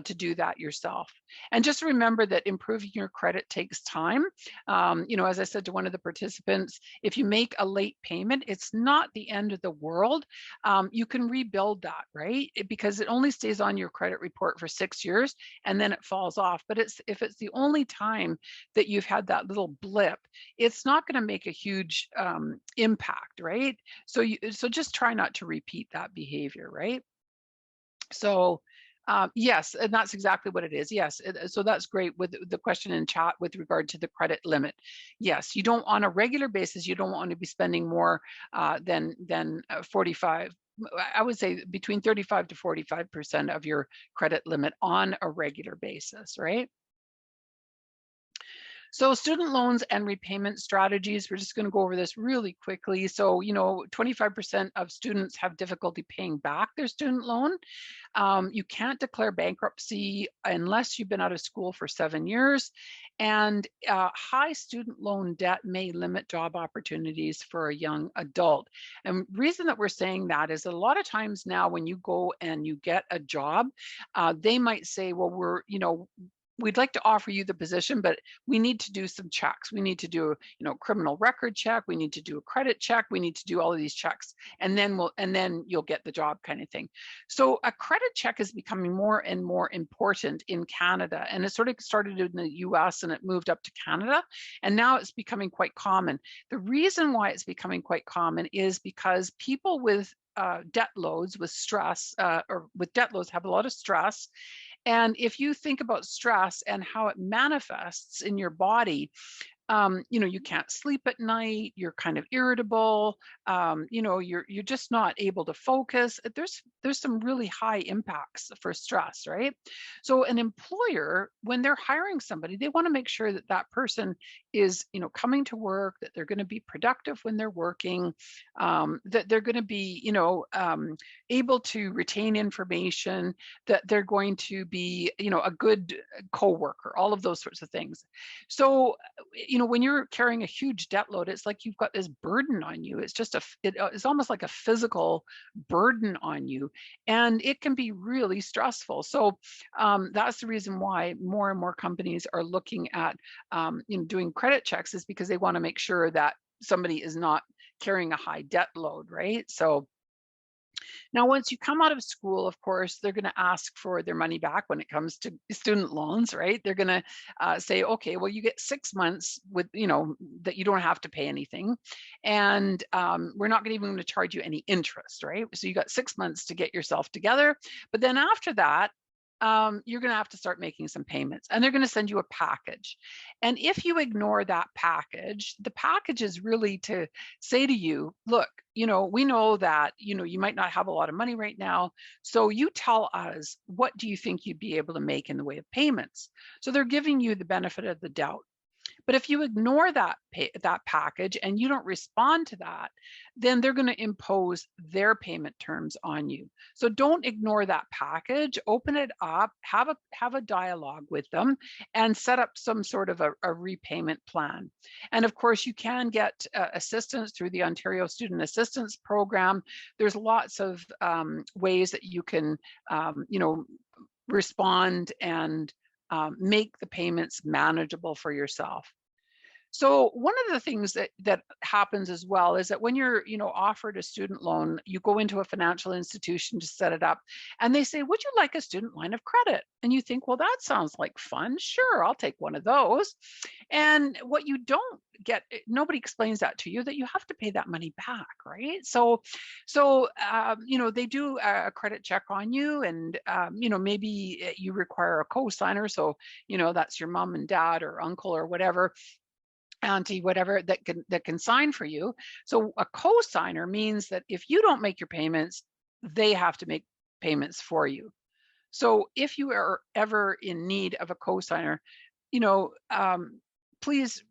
to do that yourself. And just remember that improving your credit takes time. As I said to one of the participants, if you make a late payment, it's not the end of the world. You can rebuild that, right? Because it only stays on your credit report for 6 years and then it falls off. But if it's the only time that you've had that little blip, it's not going to make a huge impact, right? So just try not to repeat that behavior, right? So yes, and that's exactly what it is. Yes, so that's great with the question in chat with regard to the credit limit. Yes, you don't, on a regular basis, you don't want to be spending more than 45. I would say between 35 to 45% of your credit limit on a regular basis, right? So student loans and repayment strategies, we're just going to go over this really quickly. So, 25% of students have difficulty paying back their student loan. You can't declare bankruptcy unless you've been out of school for 7 years. And high student loan debt may limit job opportunities for a young adult. And reason that we're saying that is a lot of times now when you go and you get a job, they might say, well, we'd like to offer you the position, but we need to do some checks. We need to do, criminal record check. We need to do a credit check. We need to do all of these checks, and then you'll get the job, kind of thing. So a credit check is becoming more and more important in Canada, and it sort of started in the US and it moved up to Canada, and now it's becoming quite common. The reason why it's becoming quite common is because people with debt loads, with stress, or with debt loads have a lot of stress. And if you think about stress and how it manifests in your body, you can't sleep at night, you're kind of irritable, you're just not able to focus. There's some really high impacts for stress, right? So an employer, when they're hiring somebody, they want to make sure that that person is, coming to work, that they're going to be productive when they're working, that they're going to be, able to retain information, that they're going to be, a good coworker, all of those sorts of things. So, when you're carrying a huge debt load, it's like you've got this burden on you. It's just it's almost like a physical burden on you, and it can be really stressful. So that's the reason why more and more companies are looking at, doing credit checks, is because they want to make sure that somebody is not carrying a high debt load, right? So Now, once you come out of school, of course, they're going to ask for their money back when it comes to student loans, right? They're going to say, okay, well, you get 6 months with, that you don't have to pay anything. And we're not even going to charge you any interest, right? So you got 6 months to get yourself together. But then after that, you're going to have to start making some payments, and they're going to send you a package. And if you ignore that package, the package is really to say to you, look, we know that, you might not have a lot of money right now. So you tell us, what do you think you'd be able to make in the way of payments? So they're giving you the benefit of the doubt. But if you ignore that package and you don't respond to that, then they're going to impose their payment terms on you. So don't ignore that package. Open it up, have a dialogue with them, and set up some sort of a repayment plan. And of course, you can get assistance through the Ontario Student Assistance Program. There's lots of ways that you can, respond and make the payments manageable for yourself. So one of the things that happens as well is that when you're, offered a student loan, you go into a financial institution to set it up, and they say, "Would you like a student line of credit?" And you think, "Well, that sounds like fun. Sure, I'll take one of those." And what you don't get, nobody explains that to you, that you have to pay that money back, right? So they do a credit check on you, and maybe you require a co-signer. So that's your mom and dad or uncle or whatever, auntie, whatever, that can sign for you. So a co-signer means that if you don't make your payments, they have to make payments for you. So if you are ever in need of a co-signer, please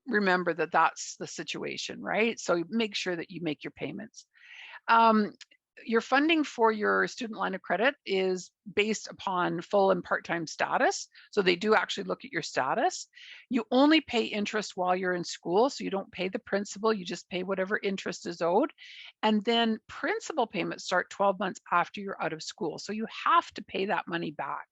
remember that that's the situation, right? So make sure that you make your payments. Um, your funding for your student line of credit is based upon full and part-time status. So they do actually look at your status. You only pay interest while you're in school. So you don't pay the principal, you just pay whatever interest is owed. And then principal payments start 12 months after you're out of school. So you have to pay that money back.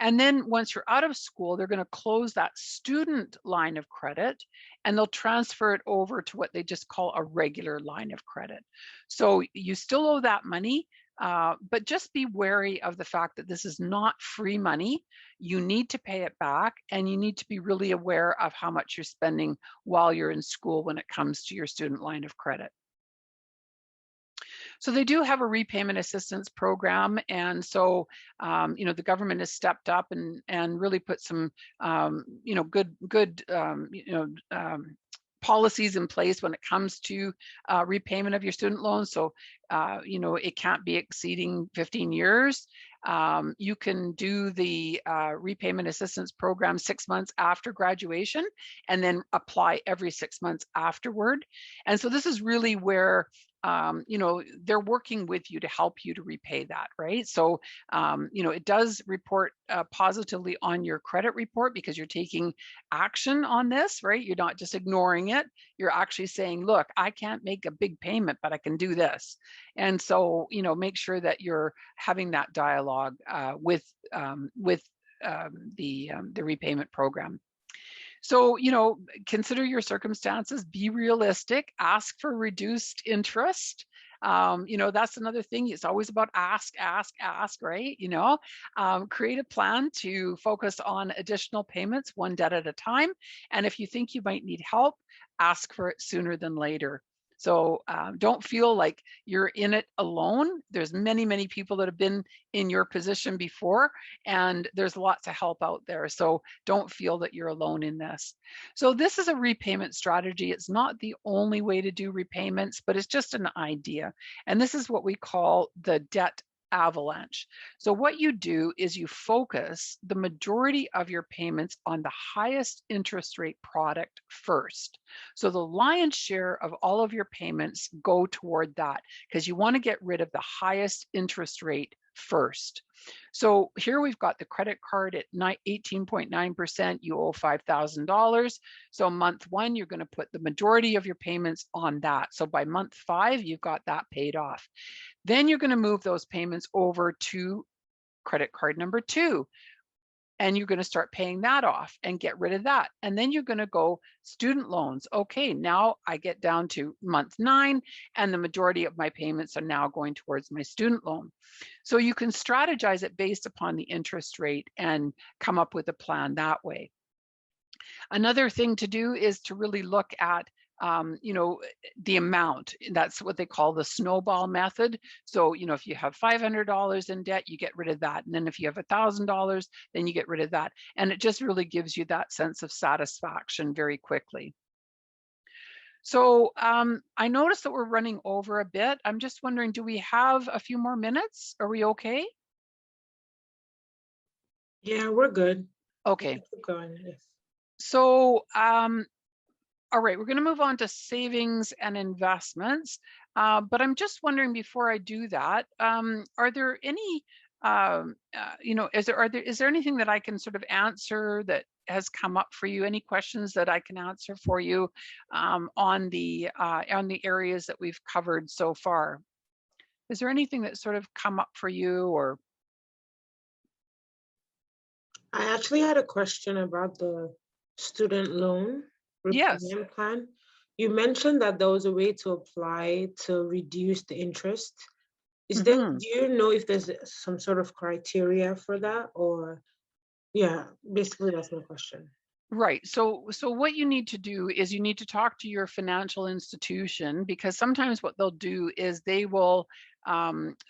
And then once you're out of school, they're going to close that student line of credit, and they'll transfer it over to what they just call a regular line of credit. So you still owe that money, but just be wary of the fact that this is not free money. You need to pay it back, and you need to be really aware of how much you're spending while you're in school when it comes to your student line of credit. So they do have a repayment assistance program, and so the government has stepped up and really put some good policies in place when it comes to repayment of your student loans. So it can't be exceeding 15 years. You can do the repayment assistance program 6 months after graduation, and then apply every 6 months afterward. And so this is really where they're working with you to help you to repay that, right? So, it does report positively on your credit report, because you're taking action on this, right? You're not just ignoring it. You're actually saying, look, I can't make a big payment, but I can do this. And so, make sure that you're having that dialogue with the repayment program. So, consider your circumstances, be realistic, ask for reduced interest. That's another thing. It's always about ask, right? Create a plan to focus on additional payments, one debt at a time. And if you think you might need help, ask for it sooner than later. So don't feel like you're in it alone. There's many, many people that have been in your position before, and there's lots of help out there. So don't feel that you're alone in this. So this is a repayment strategy. It's not the only way to do repayments, but it's just an idea. And this is what we call the debt avalanche. So what you do is you focus the majority of your payments on the highest interest rate product first. So the lion's share of all of your payments go toward that, because you want to get rid of the highest interest rate first. So here we've got the credit card at 18.9%. You owe $5,000. So month one, you're going to put the majority of your payments on that. So by month 5, you've got that paid off. Then you're going to move those payments over to credit card number 2. and you're going to start paying that off and get rid of that. And then you're going to go student loans. Okay, now I get down to month 9 and the majority of my payments are now going towards my student loan. So you can strategize it based upon the interest rate and come up with a plan that way. Another thing to do is to really look at the amount. That's what they call the snowball method. So, if you have $500 in debt, you get rid of that. And then if you have $1,000, then you get rid of that. And it just really gives you that sense of satisfaction very quickly. So I noticed that we're running over a bit. I'm just wondering, do we have a few more minutes? Are we okay? Yeah, we're good. Okay. Keep going. Yes. So all right, we're going to move on to savings and investments. But I'm just wondering, before I do that, are there any, is there anything that I can sort of answer that has come up for you? Any questions that I can answer for you on the areas that we've covered so far? Is there anything that's sort of come up for you, or? I actually had a question about the student loan Yes. repayment plan. You mentioned that there was a way to apply to reduce the interest. Is there, Mhm. do you know if there's some sort of criteria for that? Or yeah, basically that's my question. Right. So what you need to do is you need to talk to your financial institution, because sometimes what they'll do is they'll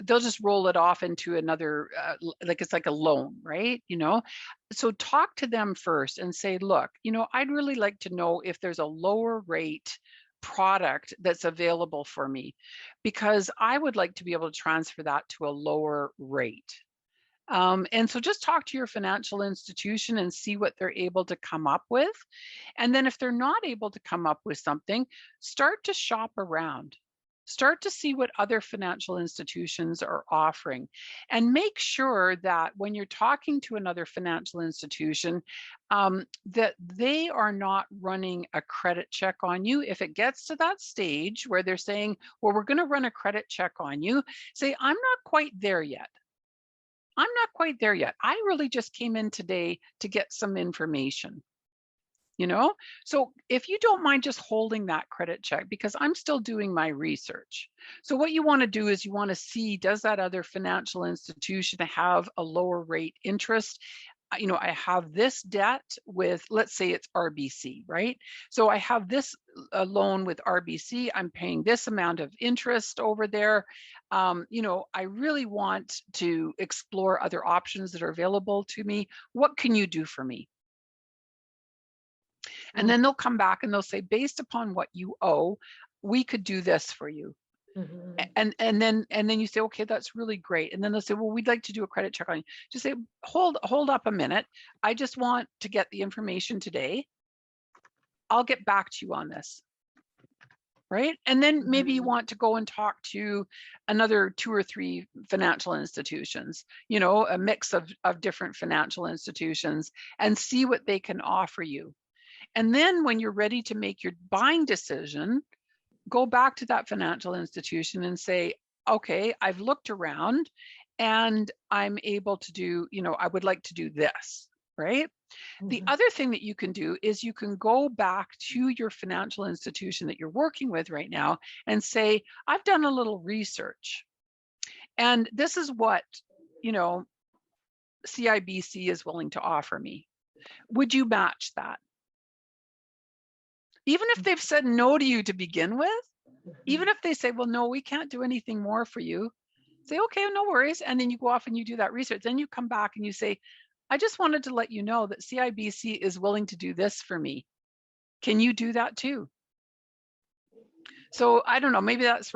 just roll it off into another, like it's like a loan, right? So talk to them first and say, look, I'd really like to know if there's a lower rate product that's available for me, because I would like to be able to transfer that to a lower rate. And so just talk to your financial institution and see what they're able to come up with. And then if they're not able to come up with something, start to shop around. Start to see what other financial institutions are offering, and make sure that when you're talking to another financial institution, that they are not running a credit check on you. If it gets to that stage where they're saying, well, we're going to run a credit check on you, say, I'm not quite there yet. I'm not quite there yet. I really just came in today to get some information, So if you don't mind just holding that credit check, because I'm still doing my research. So what you want to do is you want to see, does that other financial institution have a lower rate interest? I have this debt with, let's say it's RBC, right? So I have this loan with RBC. I'm paying this amount of interest over there. I really want to explore other options that are available to me. What can you do for me? And then they'll come back and they'll say, based upon what you owe, we could do this for you. Mm-hmm. And then you say, okay, that's really great. And then they'll say, well, we'd like to do a credit check on you. Just say, hold up a minute. I just want to get the information today. I'll get back to you on this. Right. And then maybe you want to go and talk to another 2 or 3 financial institutions, a mix of different financial institutions, and see what they can offer you. And then when you're ready to make your buying decision, go back to that financial institution and say, okay, I've looked around and I'm able to do, I would like to do this, right? The other thing that you can do is you can go back to your financial institution that you're working with right now and say, I've done a little research, and this is what, CIBC is willing to offer me. Would you match that? Even if they've said no to you to begin with, even if they say, well, no, we can't do anything more for you, say, okay, no worries. And then you go off and you do that research. Then you come back and you say, I just wanted to let you know that CIBC is willing to do this for me. Can you do that too? So I don't know, maybe that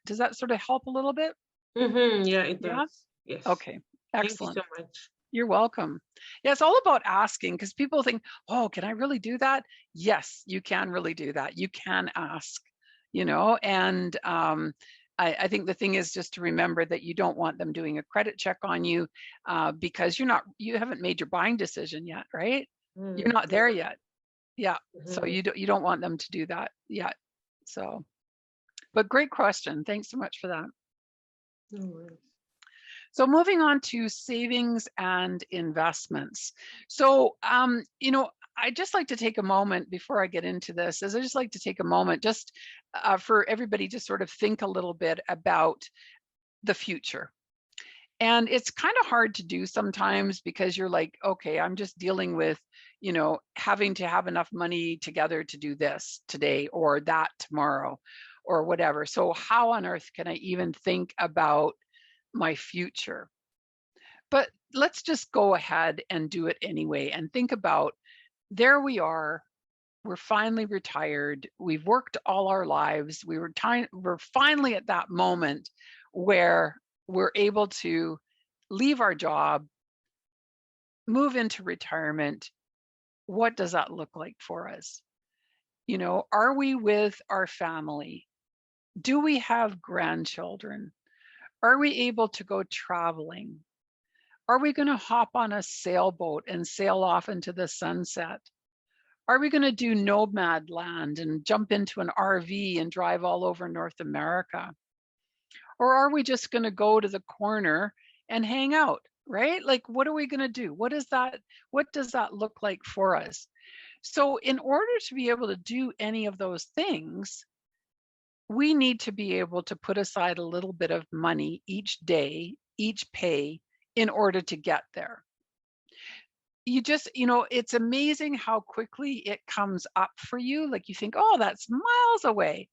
does that sort of help a little bit? Yeah, it Yeah. does. Yes. Okay. Thank you Excellent. so much. You're welcome. Yeah, it's all about asking, because people think, oh, can I really do that? Yes, you can really do that. You can ask, and I think the thing is just to remember that you don't want them doing a credit check on you, because you haven't made your buying decision yet, right? You're not there yet. Yeah. So you don't want them to do that yet. So, but great question. Thanks so much for that. No worries. So moving on to savings and investments. So, I just like to take a moment before I get into this, is I just like to take a moment just for everybody to sort of think a little bit about the future. And it's kind of hard to do sometimes because you're like, okay, I'm just dealing with, having to have enough money together to do this today or that tomorrow or whatever. So how on earth can I even think about my future? But let's just go ahead and do it anyway and think about, there we are. We're finally retired. We've worked all our lives. We're finally at that moment where we're able to leave our job, move into retirement. What does that look like for us? Are we with our family? Do we have grandchildren? Are we able to go traveling? Are we going to hop on a sailboat and sail off into the sunset? Are we going to do nomad land and jump into an RV and drive all over North America? Or are we just going to go to the corner and hang out, right? Like, what are we going to do? What does that look like for us? So in order to be able to do any of those things, we need to be able to put aside a little bit of money each day, each pay, in order to get there. It's amazing how quickly it comes up for you. Like you think, oh, that's miles away.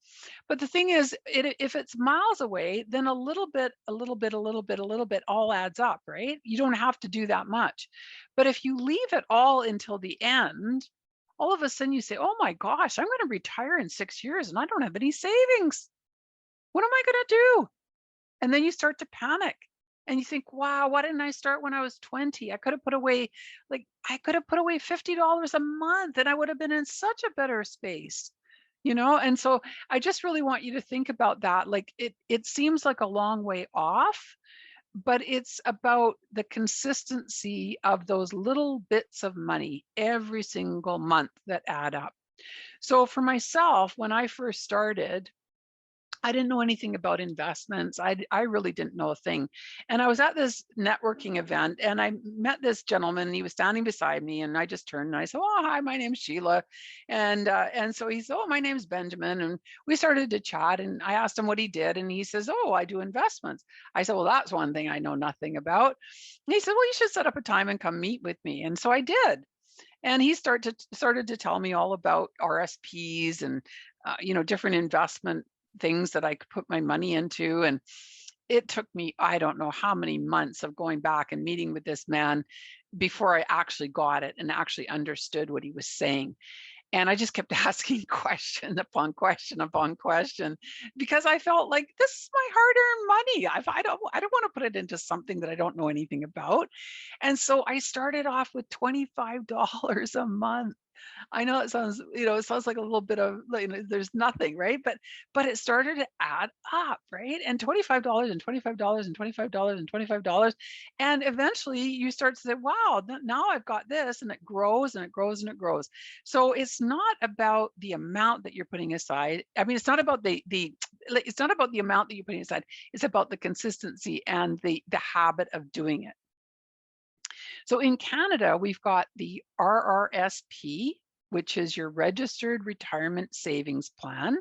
But the thing is, if it's miles away, then a little bit, a little bit, a little bit, a little bit all adds up, right? You don't have to do that much. But if you leave it all until the end, all of a sudden you say, oh my gosh, I'm going to retire in 6 years and I don't have any savings. What am I going to do? And then you start to panic and you think, wow, why didn't I start when I was 20? I could have put away $50 a month and I would have been in such a better space. And so I just really want you to think about that. Like it seems like a long way off, but it's about the consistency of those little bits of money every single month that add up. So for myself, when I first started, I didn't know anything about investments. I really didn't know a thing. And I was at this networking event and I met this gentleman. He was standing beside me and I just turned and I said, oh, hi, my name's Sheila. And so he said, oh, my name's Benjamin. And we started to chat and I asked him what he did. And he says, oh, I do investments. I said, well, that's one thing I know nothing about. And he said, well, you should set up a time and come meet with me. And so I did. And he started to tell me all about RSPs and different investment things that I could put my money into. And it took me, I don't know how many months of going back and meeting with this man before I actually got it and actually understood what he was saying. And I just kept asking question upon question upon question because I felt like this is my hard-earned money. I don't want to put it into something that I don't know anything about. And so I started off with $25 a month. I know it sounds like a little bit of there's nothing, right? But it started to add up, right? And $25 and $25 and $25 and $25. And eventually you start to say, wow, now I've got this, and it grows and it grows and it grows. So it's not about the amount that you're putting aside. I mean, it's not about it's not about the amount that you're putting aside. It's about the consistency and the habit of doing it. So in Canada, we've got the RRSP, which is your Registered Retirement Savings Plan.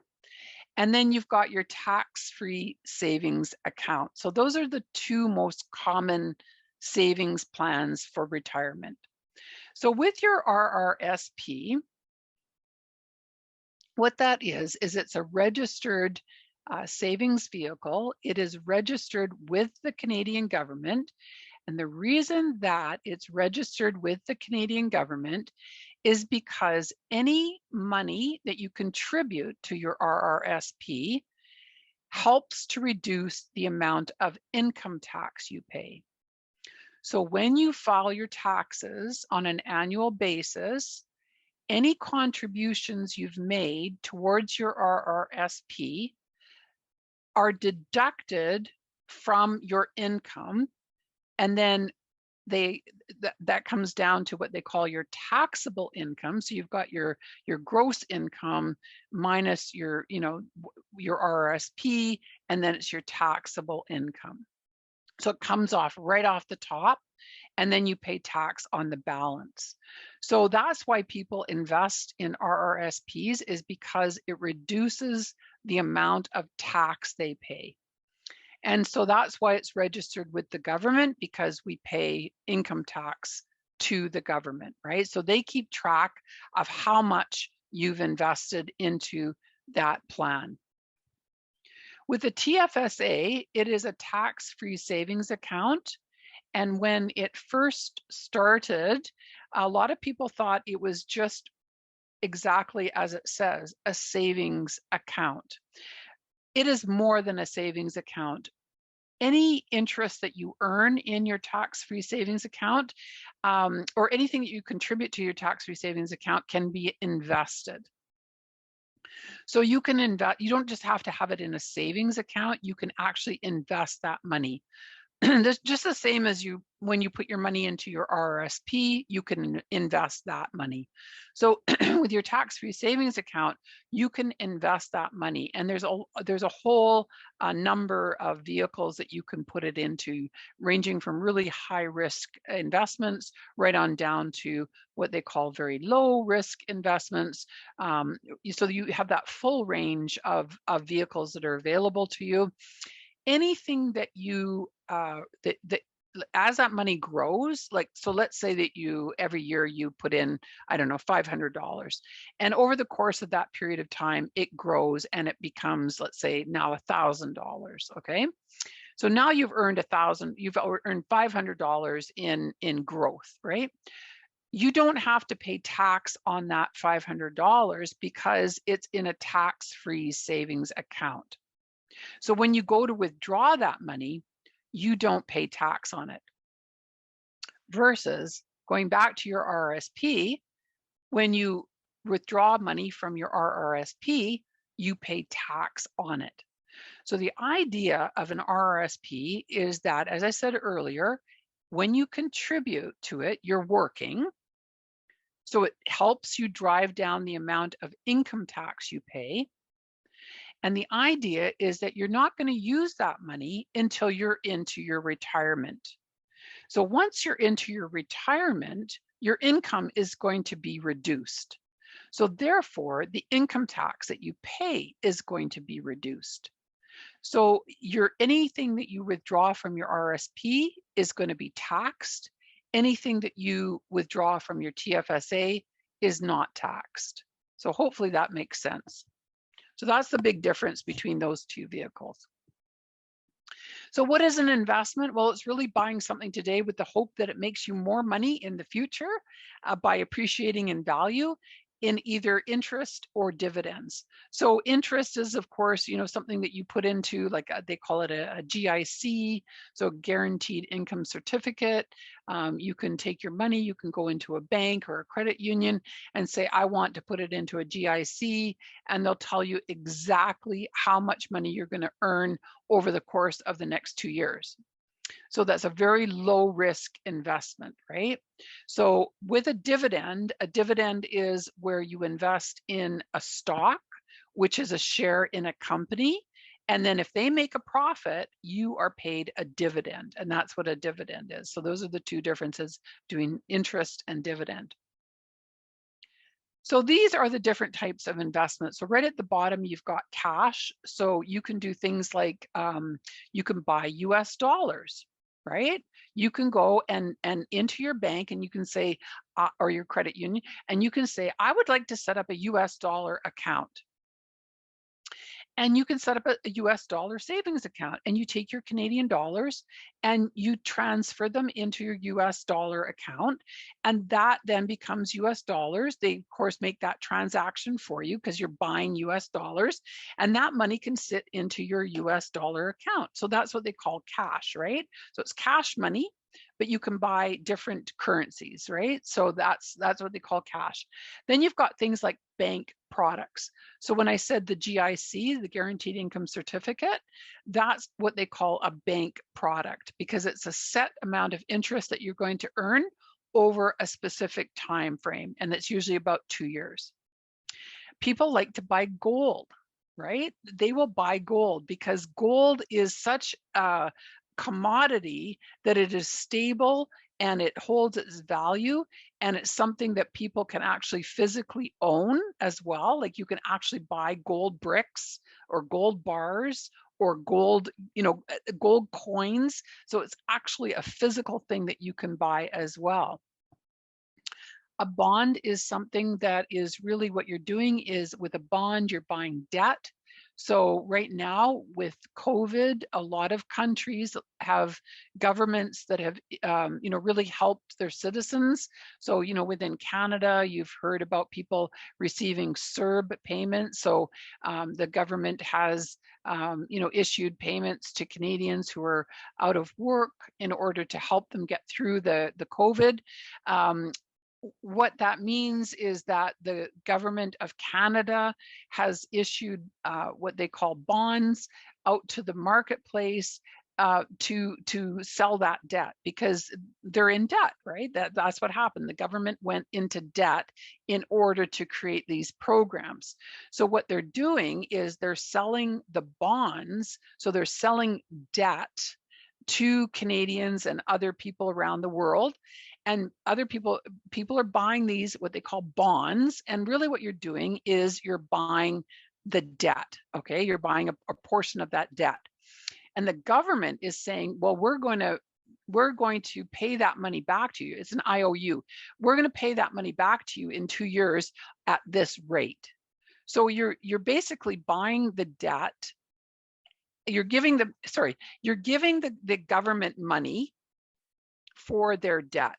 And then you've got your tax-free savings account. So those are the two most common savings plans for retirement. So with your RRSP, what that is it's a registered savings vehicle. It is registered with the Canadian government. And the reason that it's registered with the Canadian government is because any money that you contribute to your RRSP helps to reduce the amount of income tax you pay. So when you file your taxes on an annual basis, any contributions you've made towards your RRSP are deducted from your income, and then that comes down to what they call your taxable income. So you've got your gross income minus your RRSP, and then it's your taxable income. So it comes off right off the top, and then you pay tax on the balance. So that's why people invest in RRSPs, is because it reduces the amount of tax they pay. And so that's why it's registered with the government, because we pay income tax to the government, right? So they keep track of how much you've invested into that plan. With the TFSA, it is a tax-free savings account. And when it first started, a lot of people thought it was just exactly as it says, a savings account. It is more than a savings account. Any interest that you earn in your tax-free savings account, or anything that you contribute to your tax-free savings account, can be invested. So you can invest, you don't just have to have it in a savings account, you can actually invest that money. That's just the same as when you put your money into your RRSP, you can invest that money. So with your tax-free savings account, you can invest that money, and there's a whole number of vehicles that you can put it into, ranging from really high risk investments right on down to what they call very low risk investments. So you have that full range of vehicles that are available to you. Anything that you that as that money grows, like, so let's say that every year you put in, I don't know, $500, and over the course of that period of time it grows and it becomes, let's say now $1,000. Okay, so now you've earned you've earned $500 in growth, right? You don't have to pay tax on that $500 because it's in a tax-free savings account. So when you go to withdraw that money, you don't pay tax on it. Versus going back to your RRSP, when you withdraw money from your RRSP, you pay tax on it. So the idea of an RRSP is that, as I said earlier, when you contribute to it, you're working. So it helps you drive down the amount of income tax you pay. And the idea is that you're not going to use that money until you're into your retirement. So once you're into your retirement, your income is going to be reduced. So therefore, the income tax that you pay is going to be reduced. So anything that you withdraw from your RSP is going to be taxed. Anything that you withdraw from your TFSA is not taxed. So hopefully that makes sense. So that's the big difference between those two vehicles. So what is an investment? Well, it's really buying something today with the hope that it makes you more money in the future by appreciating in value in either interest or dividends. So interest is, of course, something that you put into, like they call it a GIC, so guaranteed income certificate. You can take your money, you can go into a bank or a credit union and say, I want to put it into a GIC, and they'll tell you exactly how much money you're going to earn over the course of the next 2 years. So that's a very low risk investment, right? So with a dividend is where you invest in a stock, which is a share in a company. And then if they make a profit, you are paid a dividend. And that's what a dividend is. So those are the two differences between interest and dividend. So these are the different types of investments. So right at the bottom, you've got cash. So you can do things like you can buy US dollars, right? You can go and into your bank and you can say, or your credit union, and you can say, I would like to set up a US dollar account. And you can set up a US dollar savings account, and you take your Canadian dollars and you transfer them into your US dollar account. And that then becomes US dollars. They, of course, make that transaction for you because you're buying US dollars. And that money can sit into your US dollar account. So that's what they call cash, right? So it's cash money, but you can buy different currencies, right? So that's what they call cash. Then you've got things like bank products. So when I said the GIC, the Guaranteed Income Certificate, that's what they call a bank product because it's a set amount of interest that you're going to earn over a specific time frame, and it's usually about 2 years. People like to buy gold, right? They will buy gold because gold is such a commodity, that it is stable and it holds its value, and it's something that people can actually physically own as well. Like you can actually buy gold bricks or gold bars or gold, gold coins. So it's actually a physical thing that you can buy as well. A bond is something that is really what you're doing is with a bond, you're buying debt. So right now with COVID, a lot of countries have governments that have, really helped their citizens. So, within Canada, you've heard about people receiving CERB payments. So the government has, issued payments to Canadians who are out of work in order to help them get through the COVID. What that means is that the government of Canada has issued what they call bonds out to the marketplace to sell that debt, because they're in debt, right? That's what happened. The government went into debt in order to create these programs. So what they're doing is they're selling the bonds. So they're selling debt to Canadians and other people around the world. And other people are buying these, what they call bonds. And really what you're doing is you're buying the debt, okay? You're buying a portion of that debt. And the government is saying, well, we're going to pay that money back to you. It's an IOU. We're going to pay that money back to you in 2 years at this rate. So you're basically buying the debt. You're giving the government money for their debt.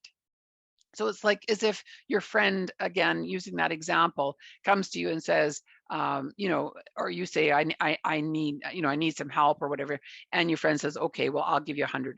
So it's like as if your friend, again, using that example, comes to you and says, or you say, I need some help or whatever. And your friend says, okay, well, I'll give you $100,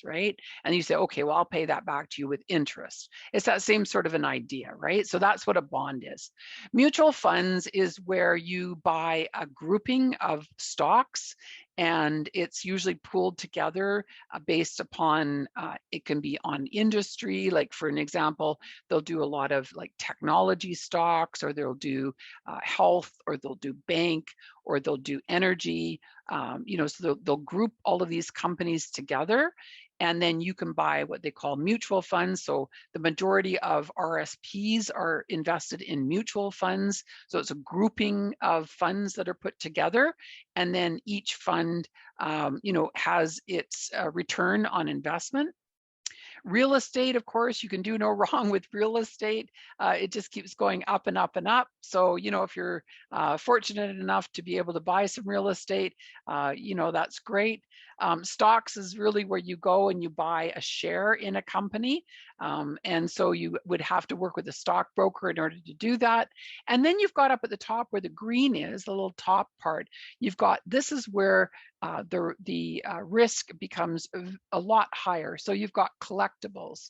right? And you say, okay, well, I'll pay that back to you with interest. It's that same sort of an idea, right? So that's what a bond is. Mutual funds is where you buy a grouping of stocks, and it's usually pooled together based upon, it can be on industry. Like for an example, they'll do a lot of like technology stocks, or they'll do health, or they'll do bank, or they'll do energy. So they'll group all of these companies together. And then you can buy what they call mutual funds. So the majority of RSPs are invested in mutual funds. So it's a grouping of funds that are put together. And then each fund, has its return on investment. Real estate, of course, you can do no wrong with real estate. It just keeps going up and up and up. So, if you're fortunate enough to be able to buy some real estate, that's great. Stocks is really where you go and you buy a share in a company. And so you would have to work with a stockbroker in order to do that. And then you've got up at the top where the green is, the little top part, this is where the risk becomes a lot higher. So you've got collectibles,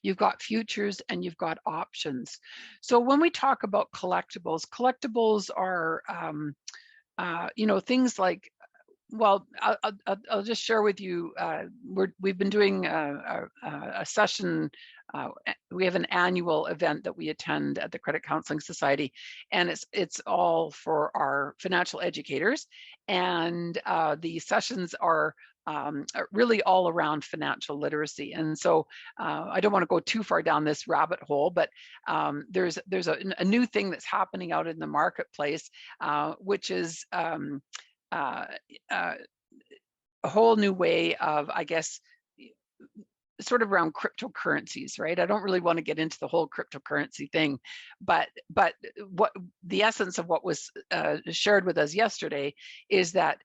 you've got futures, and you've got options. So when we talk about collectibles are, things like, well, I'll just share with you, we've been doing a session. We have an annual event that we attend at the Credit Counseling Society, and it's all for our financial educators. And the sessions are really all around financial literacy. And so I don't want to go too far down this rabbit hole, but there's a new thing that's happening out in the marketplace, which is a whole new way of, I guess, sort of around cryptocurrencies, right? I don't really want to get into the whole cryptocurrency thing, but what the essence of what was shared with us yesterday is that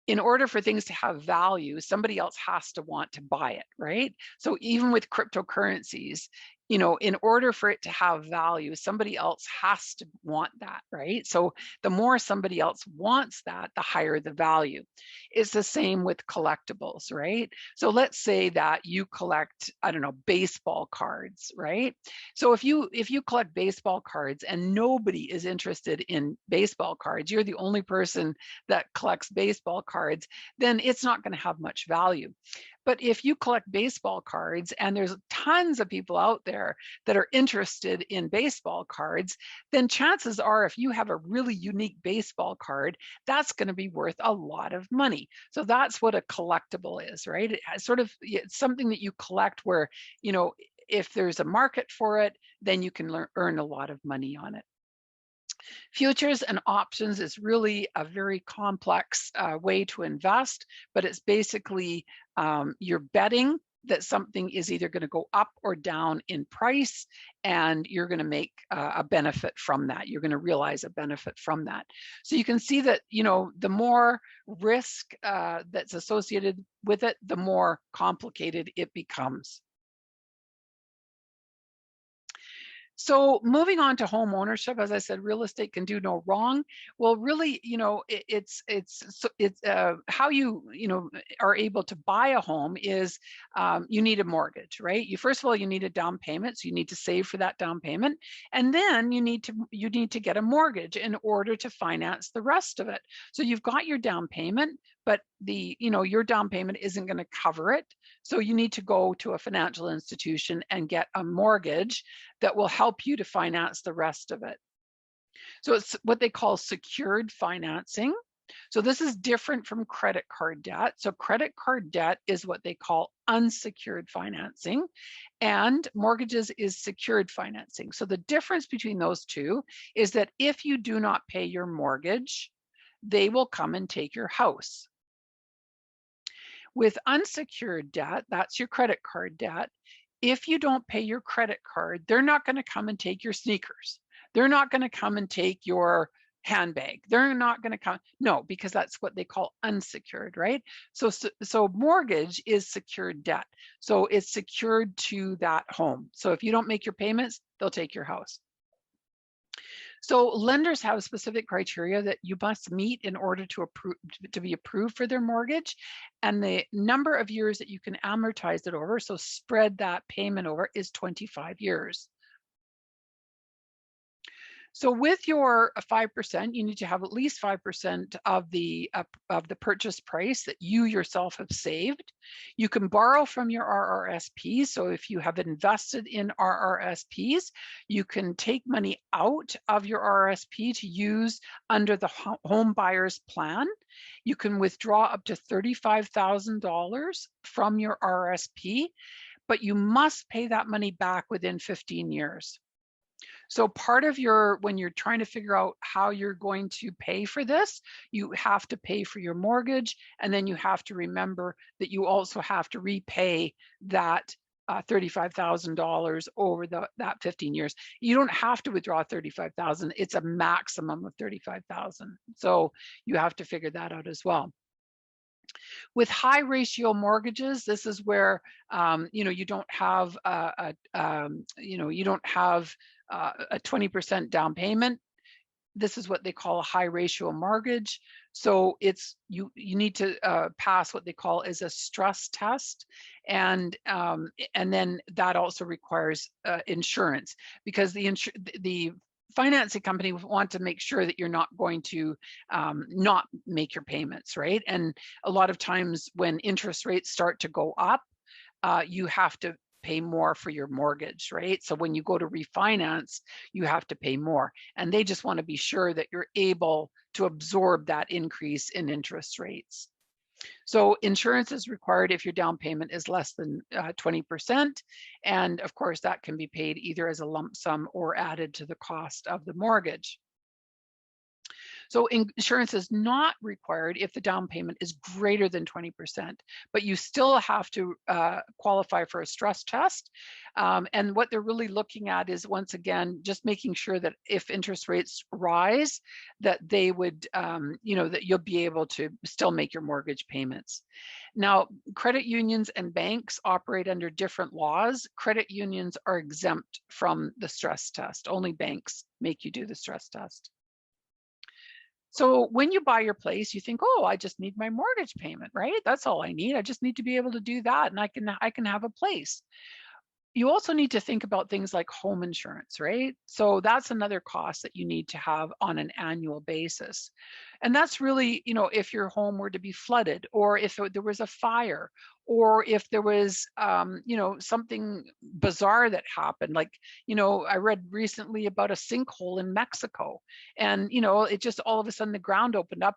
in order for things to have value, somebody else has to want to buy it, right? So even with cryptocurrencies, in order for it to have value, somebody else has to want that, right? So the more somebody else wants that, the higher the value. It's the same with collectibles, right? So let's say that you collect, I don't know, baseball cards, right? So if you collect baseball cards and nobody is interested in baseball cards, you're the only person that collects baseball cards, then it's not going to have much value. But if you collect baseball cards, and there's tons of people out there that are interested in baseball cards, then chances are if you have a really unique baseball card, that's going to be worth a lot of money. So that's what a collectible is, right? It's something that you collect where, if there's a market for it, then you can earn a lot of money on it. Futures and options is really a very complex way to invest, but it's basically you're betting that something is either going to go up or down in price, and you're going to make a benefit from that. You're going to realize a benefit from that. So you can see that, the more risk that's associated with it, the more complicated it becomes. So moving on to home ownership, as I said, real estate can do no wrong. Well, really, it's how you are able to buy a home is you need a mortgage, right? First of all, you need a down payment, so you need to save for that down payment, and then you need to get a mortgage in order to finance the rest of it. So you've got your down payment, but your down payment isn't going to cover it. So you need to go to a financial institution and get a mortgage that will help you to finance the rest of it. So it's what they call secured financing. So this is different from credit card debt. So credit card debt is what they call unsecured financing, and mortgages is secured financing. So the difference between those two is that if you do not pay your mortgage, they will come and take your house. With unsecured debt, that's your credit card debt. If you don't pay your credit card, they're not going to come and take your sneakers. They're not going to come and take your handbag. They're not going to come. No, because that's what they call unsecured, right? So mortgage is secured debt. So it's secured to that home. So if you don't make your payments, they'll take your house. So lenders have specific criteria that you must meet in order to be approved for their mortgage, and the number of years that you can amortize it over, so spread that payment over, is 25 years. So with your 5%, you need to have at least 5% of the purchase price that you yourself have saved. You can borrow from your RRSPs. So if you have invested in RRSPs, you can take money out of your RRSP to use under the home buyer's plan. You can withdraw up to $35,000 from your RRSP, but you must pay that money back within 15 years. So part of when you're trying to figure out how you're going to pay for this, you have to pay for your mortgage, and then you have to remember that you also have to repay that $35,000 over that 15 years. You don't have to withdraw $35,000. It's a maximum of $35,000. So you have to figure that out as well. With high ratio mortgages, this is where you don't have a 20% down payment. This is what they call a high ratio mortgage. So you need to pass what they call is a stress test, and then that also requires insurance, because the financing company want to make sure that you're not going to not make your payments, right? And a lot of times when interest rates start to go up, you have to pay more for your mortgage, right? So when you go to refinance, you have to pay more. And they just want to be sure that you're able to absorb that increase in interest rates. So insurance is required if your down payment is less than 20%. And of course, that can be paid either as a lump sum or added to the cost of the mortgage. So insurance is not required if the down payment is greater than 20%, but you still have to qualify for a stress test. And what they're really looking at is, once again, just making sure that if interest rates rise, that they would, that you'll be able to still make your mortgage payments. Now, credit unions and banks operate under different laws. Credit unions are exempt from the stress test. Only banks make you do the stress test. So when you buy your place, you think, oh, I just need my mortgage payment, right? That's all I need. I just need to be able to do that, and I can have a place. You also need to think about things like home insurance, right? So that's another cost that you need to have on an annual basis. And that's really, if your home were to be flooded, or if there was a fire, or if there was, something bizarre that happened. Like, I read recently about a sinkhole in Mexico, and it just all of a sudden the ground opened up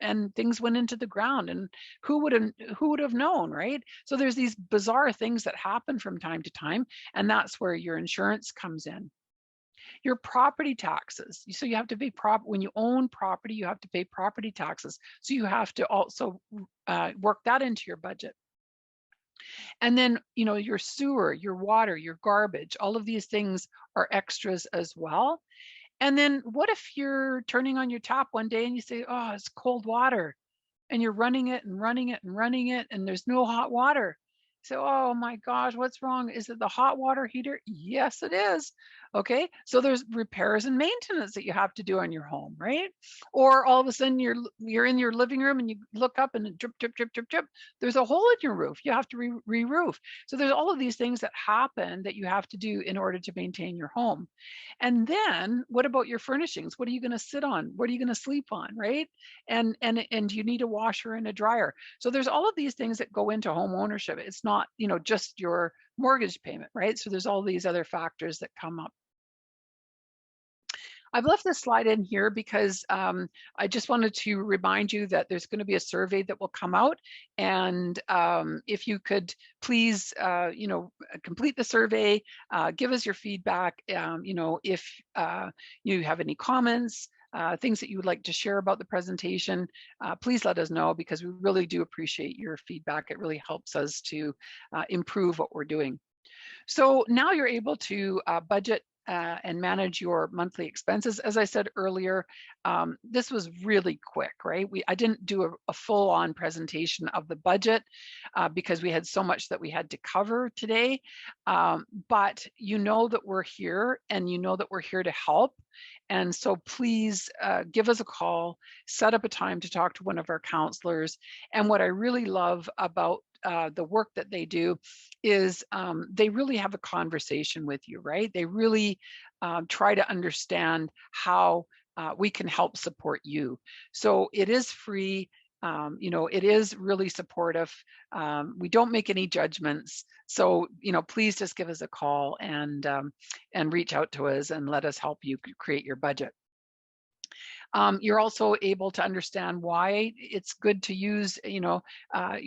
and things went into the ground, and who would have known, right? So there's these bizarre things that happen from time to time, and that's where your insurance comes in. Your property taxes. So you have to pay when you own property, you have to pay property taxes. So you have to also work that into your budget. And then, your sewer, your water, your garbage, all of these things are extras as well. And then what if you're turning on your tap one day and you say, oh, it's cold water, and you're running it and running it and running it, and there's no hot water. So, oh my gosh, what's wrong? Is it the hot water heater? Yes, it is. Okay. So there's repairs and maintenance that you have to do on your home, right? Or all of a sudden you're in your living room and you look up and drip, drip, drip, drip, drip. There's a hole in your roof. You have to re-roof. So there's all of these things that happen that you have to do in order to maintain your home. And then what about your furnishings? What are you going to sit on? What are you going to sleep on, right? And you need a washer and a dryer. So there's all of these things that go into home ownership. It's not, just your mortgage payment, right? So there's all these other factors that come up. I've left this slide in here because I just wanted to remind you that there's going to be a survey that will come out. And if you could please, complete the survey, give us your feedback. If you have any comments, things that you would like to share about the presentation, please let us know, because we really do appreciate your feedback. It really helps us to improve what we're doing. So now you're able to budget and manage your monthly expenses. As I said earlier, this was really quick, right? I didn't do a full-on presentation of the budget because we had so much that we had to cover today. But you know that we're here, and you know that we're here to help. And so please give us a call, set up a time to talk to one of our counselors. And what I really love about the work that they do is they really have a conversation with you, right? They really try to understand how we can help support you. So it is free. It is really supportive. We don't make any judgments. So, please just give us a call and reach out to us and let us help you create your budget. You're also able to understand why it's good to use,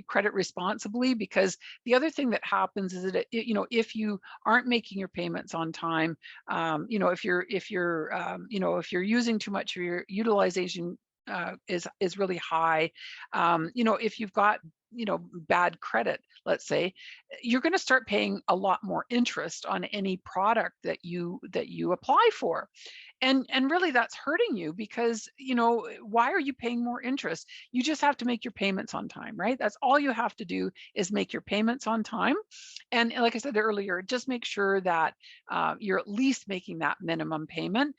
credit responsibly, because the other thing that happens is that, if you aren't making your payments on time, if you're using too much, or your utilization is really high, if you've got bad credit, let's say, you're going to start paying a lot more interest on any product that you apply for. And really that's hurting you, because why are you paying more interest? You just have to make your payments on time, right? That's all you have to do, is make your payments on time. And like I said earlier, just make sure that you're at least making that minimum payment,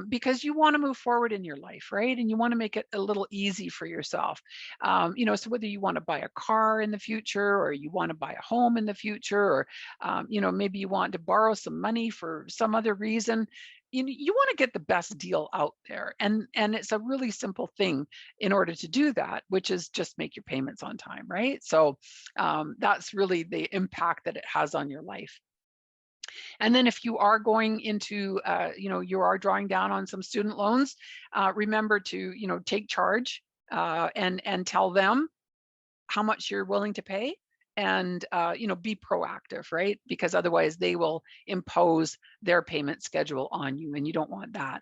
because you want to move forward in your life, right? And you want to make it a little easy for yourself. So whether you want to buy a car in the future, or you want to buy a home in the future, or maybe you want to borrow some money for some other reason, you want to get the best deal out there. And it's a really simple thing in order to do that, which is just make your payments on time, right? So that's really the impact that it has on your life. And then if you are going into, you are drawing down on some student loans, remember to, take charge and tell them how much you're willing to pay, and be proactive, right? Because otherwise they will impose their payment schedule on you, and you don't want that.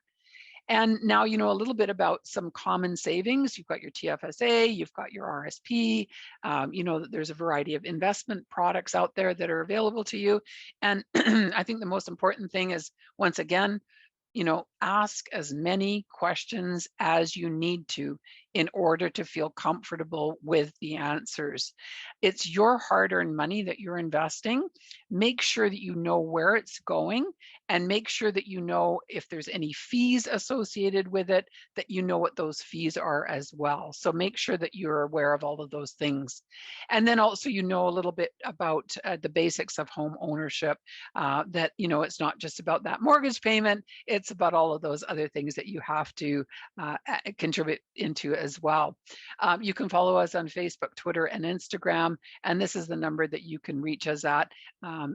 And now you know a little bit about some common savings. You've got your TFSA, you've got your RSP, that there's a variety of investment products out there that are available to you. And I think the most important thing is, once again, ask as many questions as you need to in order to feel comfortable with the answers. It's your hard-earned money that you're investing. Make sure that you know where it's going, and make sure that you know if there's any fees associated with it, that you know what those fees are as well. So make sure that you're aware of all of those things. And then also, a little bit about the basics of home ownership, that, it's not just about that mortgage payment, it's about all of those other things that you have to contribute into as well. You can follow us on Facebook, Twitter, and Instagram. And this is the number that you can reach us at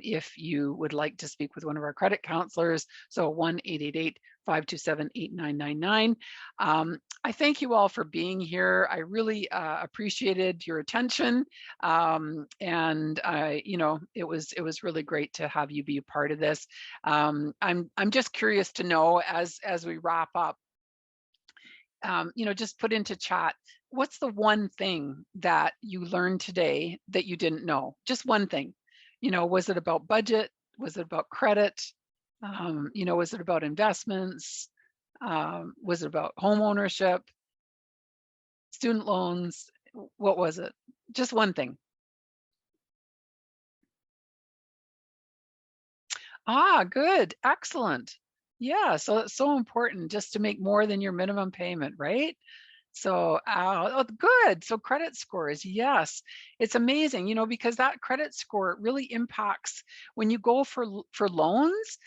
if you would like to speak with one of our credit counselors. So 1-888-527-8999. I thank you all for being here. I really appreciated your attention, and it was really great to have you be a part of this. I'm just curious to know as we wrap up, just put into chat, what's the one thing that you learned today that you didn't know? Just one thing. Was it about budget? Was it about credit? Was it about investments? Was it about home ownership, student loans? What was it? Just one thing. Ah, good. Excellent. Yeah, so it's so important just to make more than your minimum payment, right? So, oh, good. So credit scores, yes, it's amazing, because that credit score really impacts when you go for loans.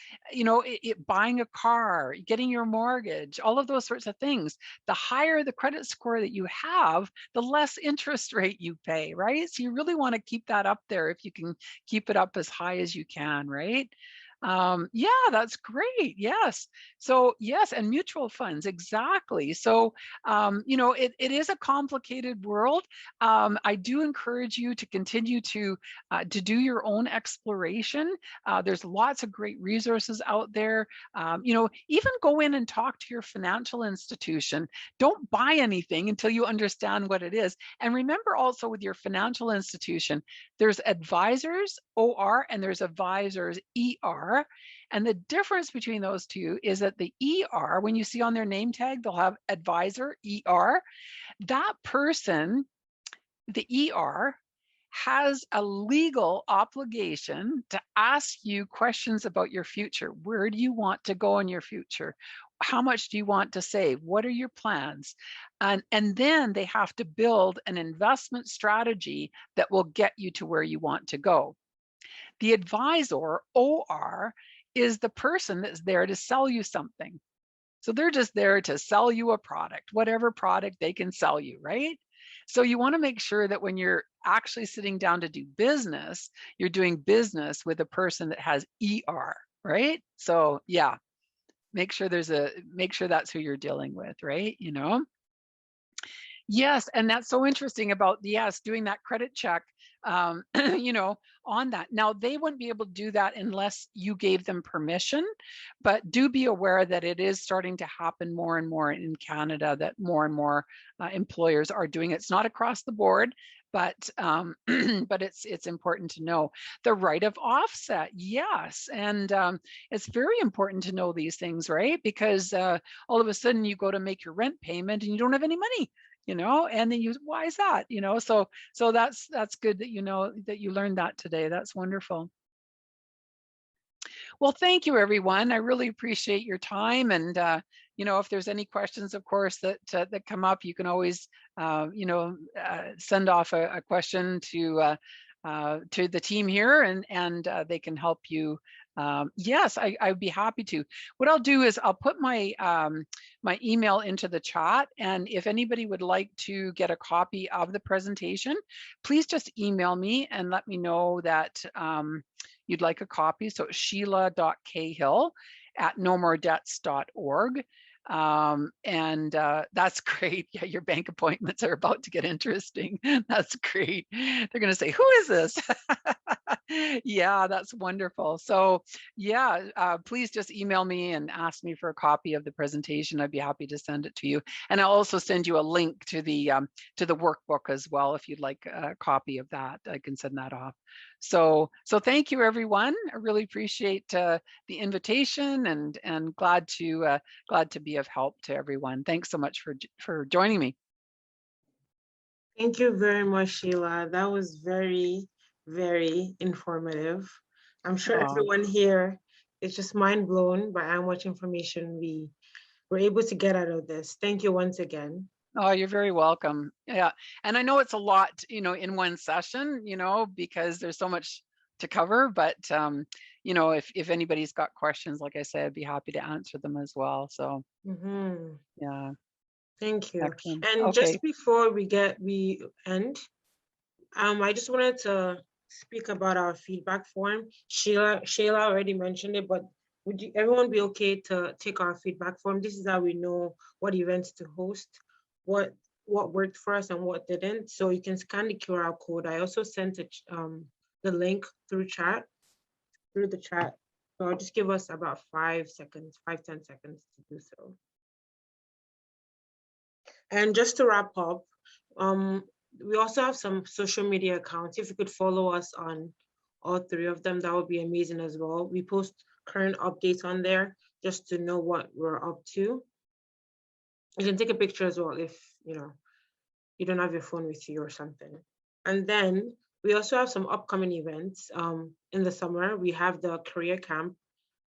Buying a car, getting your mortgage, all of those sorts of things. The higher the credit score that you have, the less interest rate you pay, right? So you really want to keep that up there if you can keep it up as high as you can, right? Yeah, that's great. Yes. So yes, and mutual funds, exactly. So it is a complicated world. I do encourage you to continue to do your own exploration. There's lots of great resources out there. Even go in and talk to your financial institution. Don't buy anything until you understand what it is. And remember also with your financial institution, there's advisors, OR, and there's advisors, ER. And the difference between those two is that the ER, when you see on their name tag, they'll have advisor, ER. That person, the ER, has a legal obligation to ask you questions about your future. Where do you want to go in your future? How much do you want to save? What are your plans? And then they have to build an investment strategy that will get you to where you want to go. The advisor, OR, is the person that's there to sell you something. So they're just there to sell you a product, whatever product they can sell you, right? So you want to make sure that when you're actually sitting down to do business, you're doing business with a person that has ER, right? So yeah, make sure that's who you're dealing with, right? Yes, and that's so interesting about, yes, doing that credit check, on that. Now, they wouldn't be able to do that unless you gave them permission, but do be aware that it is starting to happen more and more in Canada, that more and more employers are doing it. It's not across the board, but but it's important to know the right of offset. Yes, and it's very important to know these things, right? Because all of a sudden you go to make your rent payment and you don't have any money, and then why is that? So that's good that that you learned that today. That's wonderful. Well, thank you, everyone. I really appreciate your time. And, if there's any questions, of course, that come up, you can always, send off a question to the team here, and they can help you. Yes, I'd be happy to. What I'll do is I'll put my my email into the chat, and if anybody would like to get a copy of the presentation, please just email me and let me know that you'd like a copy. So it's sheila.cahill@nomordebts.org. And that's great. Yeah, your bank appointments are about to get interesting. That's great. They're going to say, who is this? Yeah, that's wonderful. So yeah, please just email me and ask me for a copy of the presentation. I'd be happy to send it to you. And I'll also send you a link to the workbook as well. If you'd like a copy of that, I can send that off. So thank you, everyone. I really appreciate the invitation, and glad to be of help to everyone. Thanks so much for joining me. Thank you very much, Sheila. That was very, very informative. I'm sure everyone here is just mind blown by how much information we were able to get out of this. Thank you once again. Oh, you're very welcome. Yeah. And I know it's a lot, in one session, because there's so much to cover, but if anybody's got questions, like I said, I'd be happy to answer them as well. So yeah. Thank you. Excellent. And Okay. just before we end, I just wanted to speak about our feedback form. Shayla already mentioned it, but would everyone be okay to take our feedback form? This is how we know what events to host, what worked for us and what didn't. So you can scan the QR code. I also sent the link through the chat. So I'll just give us about 10 seconds to do so. And just to wrap up, we also have some social media accounts. If you could follow us on all three of them, that would be amazing as well. We post current updates on there just to know what we're up to. You can take a picture as well if you don't have your phone with you or something. And then we also have some upcoming events. In the summer, we have the career camp.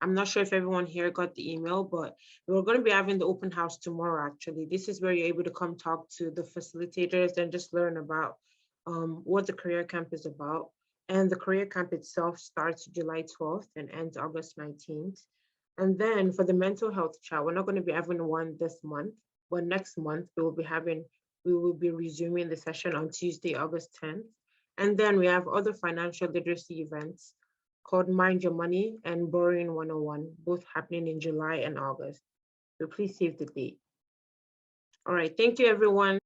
I'm not sure if everyone here got the email, but we're going to be having the open house tomorrow, actually. This is where you're able to come talk to the facilitators and just learn about what the career camp is about. And the career camp itself starts July 12th and ends August 19th. And then for the mental health chat, we're not going to be having one this month, but next month we will be resuming the session on Tuesday, August 10th. And then we have other financial literacy events called Mind Your Money and Borrowing 101, both happening in July and August. So please save the date. All right, thank you everyone.